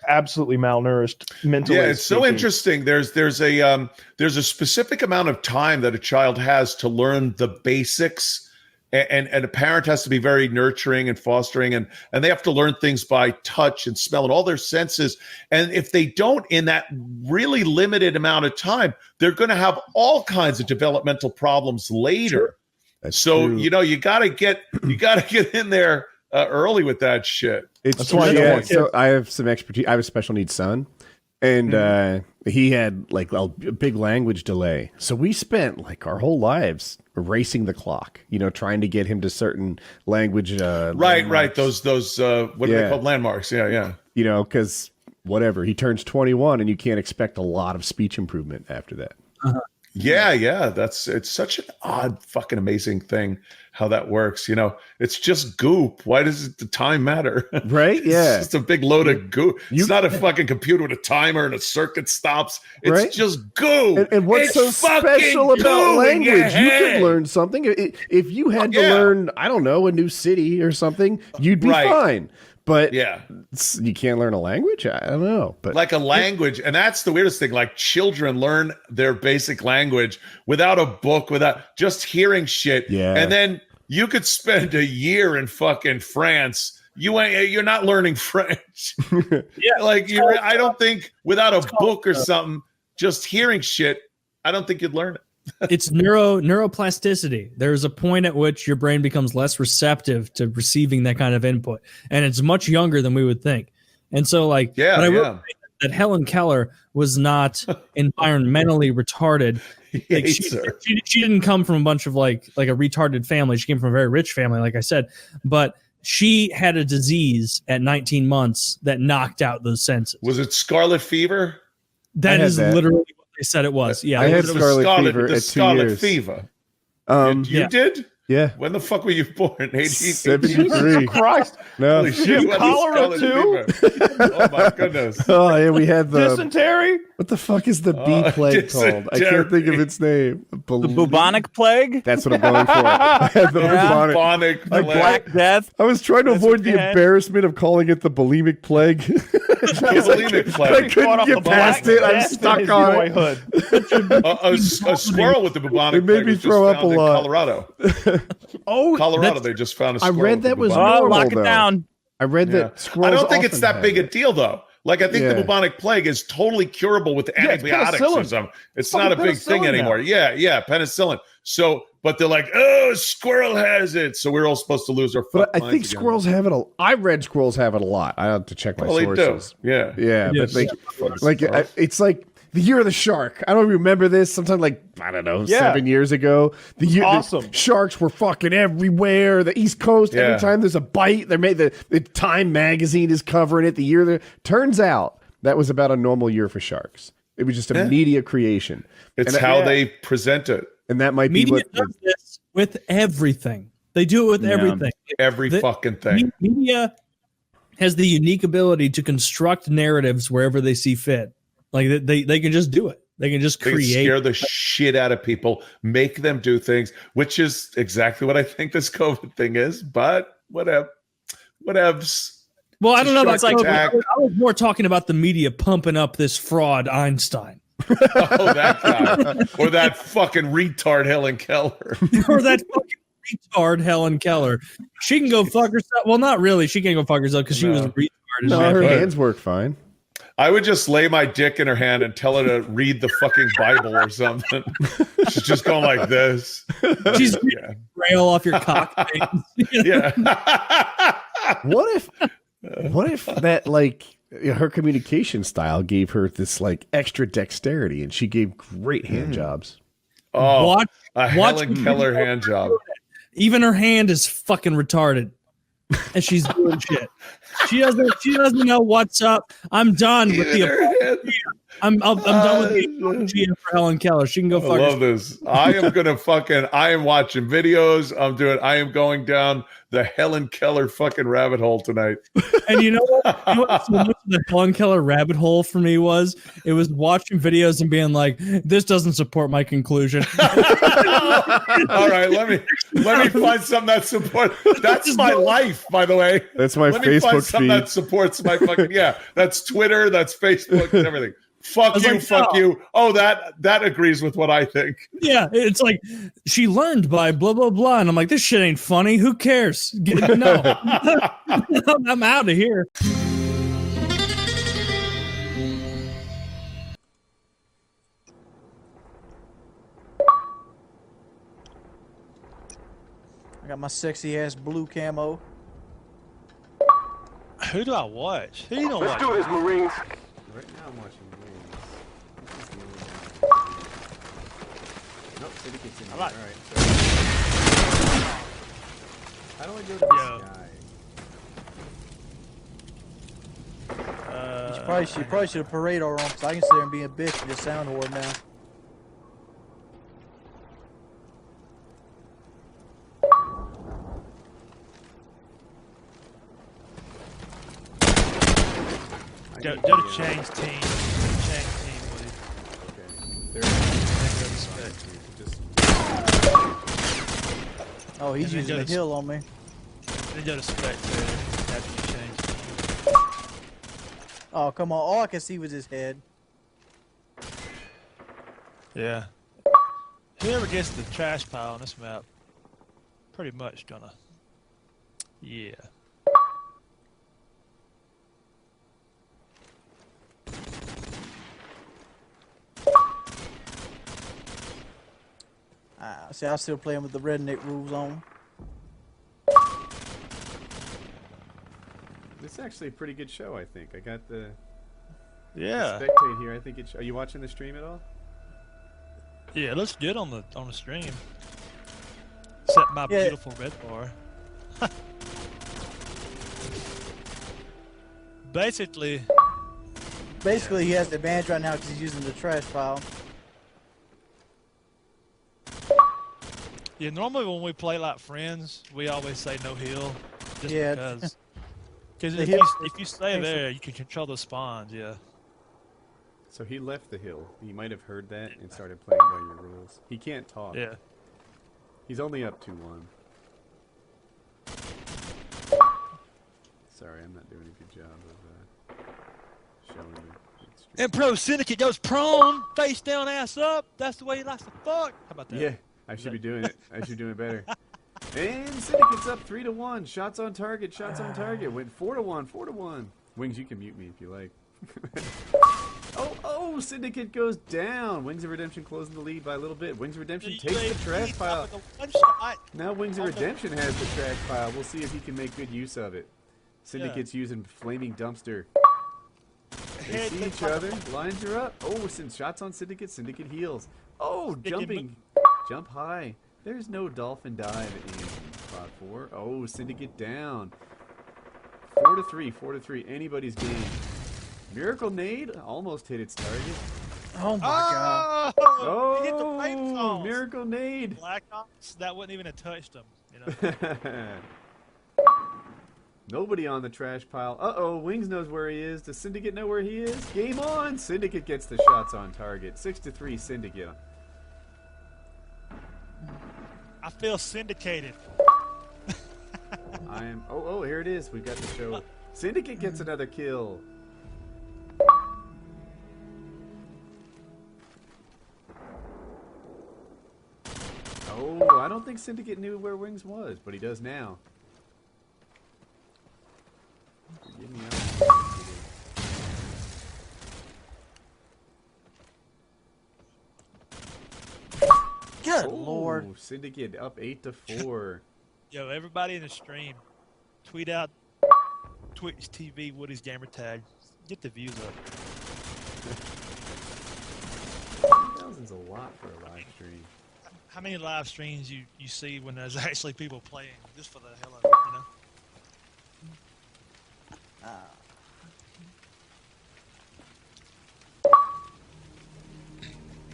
absolutely malnourished mentally. Yeah, it's so interesting. There's a specific amount of time that a child has to learn the basics. And a parent has to be very nurturing and fostering, and they have to learn things by touch and smell and all their senses. And if they don't, in that really limited amount of time, they're going to have all kinds of developmental problems later. So true. You got to get in there early with that shit. That's why. So I have some expertise. I have a special needs son, and he had like a big language delay. So we spent like our whole lives racing the clock, trying to get him to certain language. Right. Those what are they called? Landmarks. Yeah. Because whatever, he turns 21 and you can't expect a lot of speech improvement after that. Yeah. It's such an odd, fucking amazing thing how that works. It's just goop. Why does the time matter? Right? Yeah. It's just a big load of goop. It's not a fucking computer with a timer and a circuit stops. It's just goo. And what's so special about language? You could learn something. If you had to learn, I don't know, a new city or something, you'd be fine. But you can't learn a language? I don't know. But like a language, and that's the weirdest thing. Like children learn their basic language without a book, without just hearing shit. Yeah. And then you could spend a year in fucking France. You're not learning French. I don't think without a book or something, just hearing shit, I don't think you'd learn it. It's neuroplasticity. There's a point at which your brain becomes less receptive to receiving that kind of input, and it's much younger than we would think. And so, I will say that Helen Keller was not environmentally retarded. Like she didn't come from a bunch of like a retarded family. She came from a very rich family, like I said, but she had a disease at 19 months that knocked out those senses. Was it scarlet fever? That is literally what they said it was. Yeah, I had scarlet fever at 2 years. Fever. You did? Yeah. When the fuck were you born? 73. Christ. No. You have cholera too? Oh my goodness. Oh yeah, we had the dysentery. What the fuck is the bee plague called? I can't think of its name. The bubonic plague? That's what I'm going for. I had the bubonic like Black Death. I was trying to avoid the embarrassment of calling it the bulimic plague. Bulimic plague. I couldn't get past it. I'm stuck on it. A squirrel with the bubonic plague. It made me throw up a lot. Colorado. Colorado, they just found a squirrel. I read that was normal, lock it down. I read that squirrels I don't think it's that big a it. deal, though. Like, I think the bubonic plague is totally curable with antibiotics or something. It's not a big thing anymore. Yeah, penicillin. So, but they're like, oh, a squirrel has it. So we're all supposed to lose our But I think squirrels have it. I read squirrels have it a lot. I have to check my sources. They do. Yeah. But it's like the year of the shark. I don't remember this. Sometime I don't know, 7 years ago. The sharks were fucking everywhere. The East Coast. Every time there's a bite, they made the Time magazine is covering it. The year turns out that was about a normal year for sharks. It was just a media creation. It's how they present it, and that might media be what does this with everything. They do it with everything. Every fucking thing. Media has the unique ability to construct narratives wherever they see fit. Like they can just do it. They can just create. They scare the shit out of people, make them do things, which is exactly what I think this COVID thing is. But whatevs. Well, I don't know about COVID. I was more talking about the media pumping up this fraud Einstein. Oh, that guy. Or that fucking retard Helen Keller. Or that fucking retard Helen Keller. She can go fuck herself. Well, not really. She can't go fuck herself because she was a retard. No, her hands work fine. I would just lay my dick in her hand and tell her to read the fucking Bible or something. She's just going like this. She's rail off your cock. Yeah. What if that her communication style gave her this like extra dexterity, and she gave great hand jobs. Oh, Helen Keller hand job. Even her hand is fucking retarded, and she's doing shit. She doesn't know what's up. I'm done with the. I'm done with the apology for Helen Keller. She can go. I love this. I am watching videos. I am going down the Helen Keller fucking rabbit hole tonight. And you know what? So much of the Helen Keller rabbit hole for me was watching videos and being like, this doesn't support my conclusion. All right, let me find something that supports. That's my life, by the way. That's my let me Facebook find something feed. that supports my fucking That's Twitter. That's Facebook and everything. Fuck you. Oh, that agrees with what I think. Yeah, it's like she learned by blah blah blah, and I'm like, this shit ain't funny. Who cares? No, I'm out of here. I got my sexy ass blue camo. Who do I watch? Who you don't watch? Let's do this, Marines. Right now I'm watching Marines. Nope, Syndicate's in here. All right. How do I go to this guy? You probably should have parade our own, because I can sit there and be a bitch and just sound whore now. Go to change team. Change team, please. Okay. Oh, he's using a hill on me. Then go to spectator after you change team. Oh, come on. All I could see was his head. Yeah. Whoever gets the trash pile on this map, pretty much gonna. Yeah. See, I'm still playing with the redneck rules on. This is actually a pretty good show, I think. I got the Yeah. spectate here. I think it's. Are you watching the stream at all? Yeah, it looks good on the stream. Except my beautiful red bar. Basically, he has the advantage right now because he's using the trash pile. yeah, normally when we play like friends, we always say no heal. Just because. Because if you stay there, you can control the spawns, yeah. So he left the hill. He might have heard that and started playing by your rules. He can't talk. Yeah. He's only up 2-1. Sorry, I'm not doing a good job of showing you. And Pro Syndicate goes prone, face down, ass up. That's the way he likes to fuck. How about that? Yeah, I should be doing it. I should be doing it better. And Syndicate's up 3-1. Shots on target. Shots on target. Went 4-1. 4-1. Wings, you can mute me if you like. Oh! Syndicate goes down. Wings of Redemption closing the lead by a little bit. Wings of Redemption takes the trash pile. Now Wings of Redemption has the trash pile. We'll see if he can make good use of it. Syndicate's using Flaming Dumpster. They see each other. Lines are up. Oh, since shots on Syndicate. Syndicate heals. Oh, jumping. Jump high. There's no dolphin dive in spot 4. Oh, Syndicate down. 4-3. 4-3. Anybody's game. Miracle Nade almost hit its target. Oh my god. Oh, he hit the flame sauce. Miracle Nade. Black Ops, that wouldn't even have touched him. You know? Nobody on the trash pile. Uh-oh, Wings knows where he is. Does Syndicate know where he is? Game on! Syndicate gets the shots on target. 6-3 Syndicate. I feel syndicated. I am. Oh, here it is. We've got the show. Syndicate gets another kill. Oh, I don't think Syndicate knew where Wings was, but he does now. Give me out. Good lord. Syndicate up 8-4. Yo, everybody in the stream, tweet out Twitch TV Woody's gamer tag. Get the views up. 10,000's a lot for a live stream. How many live streams you see when there's actually people playing just for the hell of it, you know?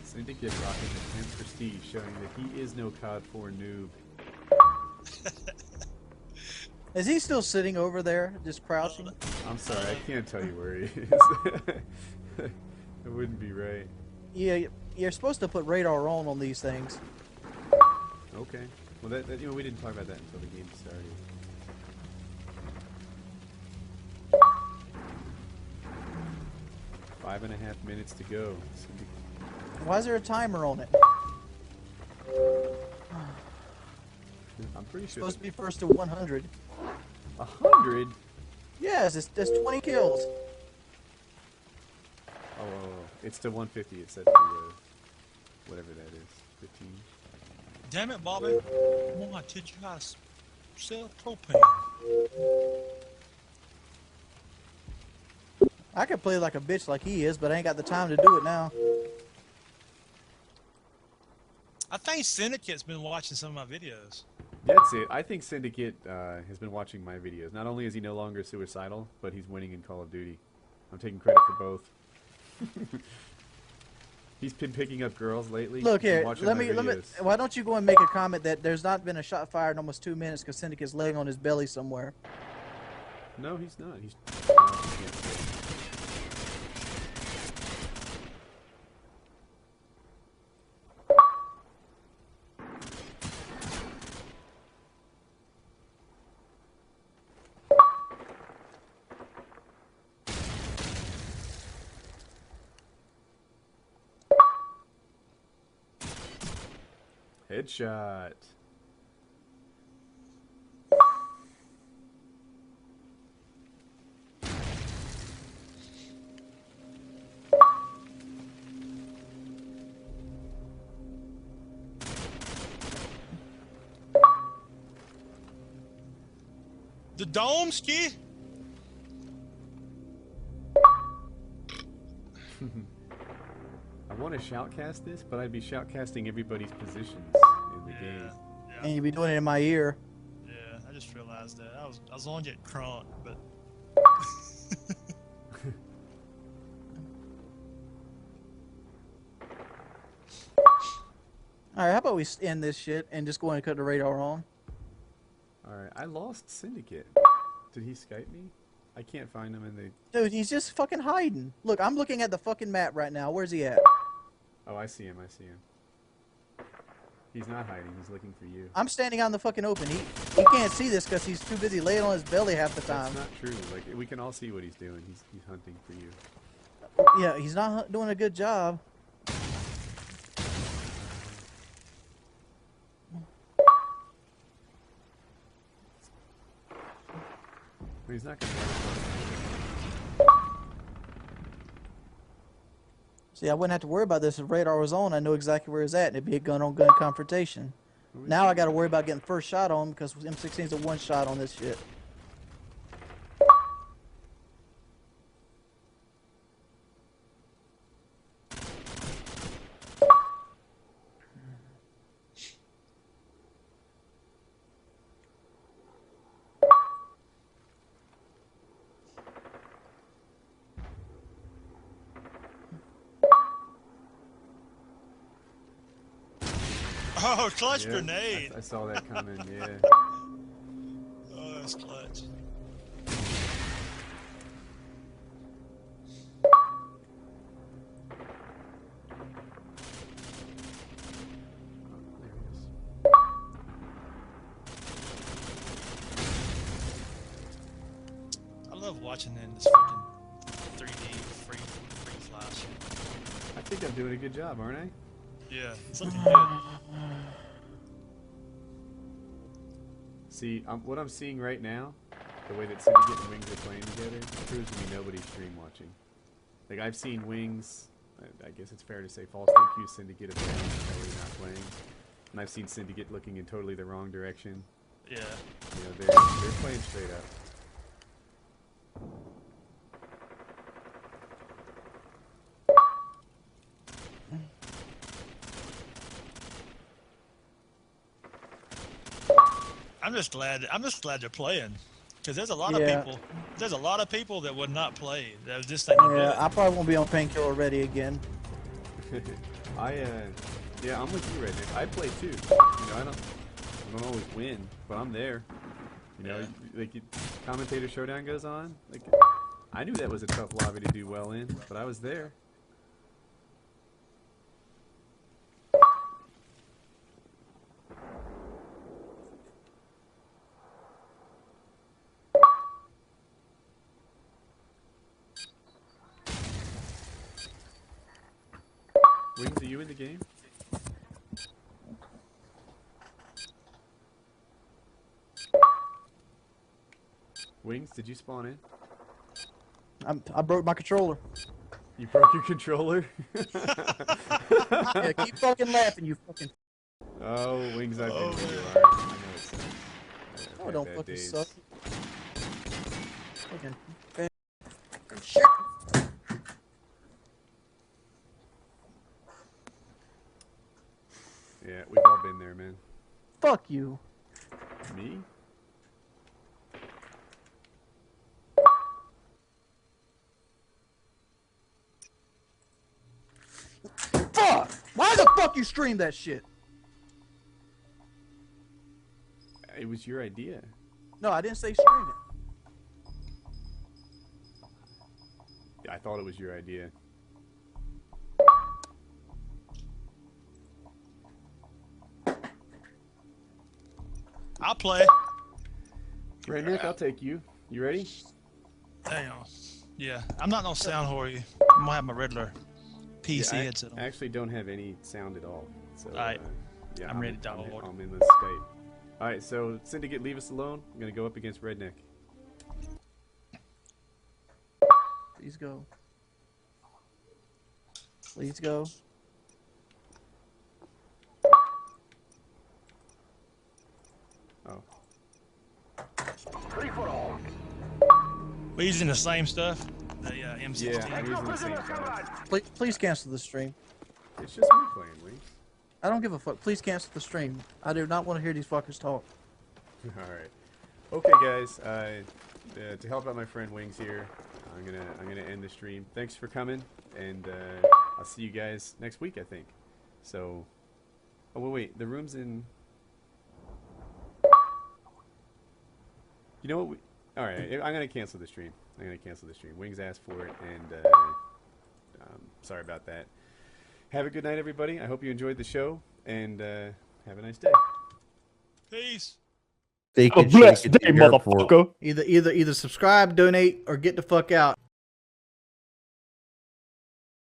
Syndicate rocking the 10th prestige, showing that he is no COD 4 noob. Is he still sitting over there, just crouching? I'm sorry, I can't tell you where he is. It wouldn't be right. Yeah, you're supposed to put radar on these things. Okay. Well, that we didn't talk about that until the game started. Five and a half minutes to go. Why is there a timer on it? I'm pretty sure. Supposed to be first to 100. 100? Yes, that's 20 kills. Oh, it's to 150. It said to whatever that is. 15. Damn it, Bobby. Come on, I teach you how to sell propane. I could play like a bitch like he is, but I ain't got the time to do it now. I think Syndicate's been watching some of my videos. That's it. I think Syndicate has been watching my videos. Not only is he no longer suicidal, but he's winning in Call of Duty. I'm taking credit for both. He's been picking up girls lately. Look here, let me. Why don't you go and make a comment that there's not been a shot fired in almost 2 minutes because Syndicate's laying on his belly somewhere. No, he's not. He's. Headshot. The dome ski? I want to shoutcast this, but I'd be shoutcasting everybody's positions in the game. Yeah. And you'd be doing it in my ear. Yeah, I just realized that. I was on get crunk, but Alright, how about we end this shit and just go and cut the radar on? Alright, I lost Syndicate. Did he Skype me? I can't find him in the... Dude, he's just fucking hiding. Look, I'm looking at the fucking map right now. Where's he at? Oh, I see him. I see him. He's not hiding. He's looking for you. I'm standing out in the fucking open. He can't see this because he's too busy laying on his belly half the time. That's not true. Like, we can all see what he's doing. He's hunting for you. Yeah, he's not doing a good job. He's not gonna. See, I wouldn't have to worry about this if radar was on. I know exactly where he's at, and it'd be a gun-on-gun confrontation. Now I got to worry about getting first shot on him because M16's a one shot on this shit. oh, clutch grenade! I saw that coming. Yeah. Oh, that's clutch. I love watching in this fucking 3D free flash. I think I'm doing a good job, aren't I? Yeah, it's looking good. See, what I'm seeing right now, the way that Syndicate and Wings are playing together, proves to me nobody's stream watching. Like, I've seen Wings, I guess it's fair to say, falsely accuse Syndicate of totally not playing. And I've seen Syndicate looking in totally the wrong direction. Yeah. You know, they're playing straight up. I'm just glad they're playing, because there's a lot of people. There's a lot of people that would not play. That just think I probably won't be on Painkiller ready again. Yeah, I'm with you right now. I play too. I don't always win, but I'm there. Commentator Showdown goes on. I knew that was a tough lobby to do well in, but I was there. Wings, are you in the game? Wings, did you spawn in? I broke my controller. You broke your controller? Yeah, keep fucking laughing, you fucking. Oh, Wings, I've been where you are. I know it's. Oh, don't fucking days. suck. Fucking shit. Yeah, we've all been there, man. Fuck you. Me? Fuck! Why the fuck you stream that shit? It was your idea. No, I didn't say stream it. I thought it was your idea. I'll play. Right, Nick, I'll take you. You ready? Damn. Yeah, I'm not no sound whore. I'm gonna have my regular PC headset on. I actually don't have any sound at all. So, Alright. Yeah, I'm ready to download. I'm in the Skype. Alright, so Syndicate, leave us alone. I'm gonna go up against Redneck. Please go. Please go. Oh. We're using the same stuff. The M16. Yeah, I'm using the same stuff. Please cancel the stream. It's just me playing, Wings. I don't give a fuck. Please cancel the stream. I do not want to hear these fuckers talk. Alright. Okay, guys. To help out my friend Wings here, I'm gonna end the stream. Thanks for coming, and I'll see you guys next week, I think. So, oh wait, the room's in. You know what? All right, I'm gonna cancel the stream. Wings asked for it, and sorry about that. Have a good night, everybody. I hope you enjoyed the show, and have a nice day. Peace. Have a blessed day, motherfucker. Either subscribe, donate, or get the fuck out.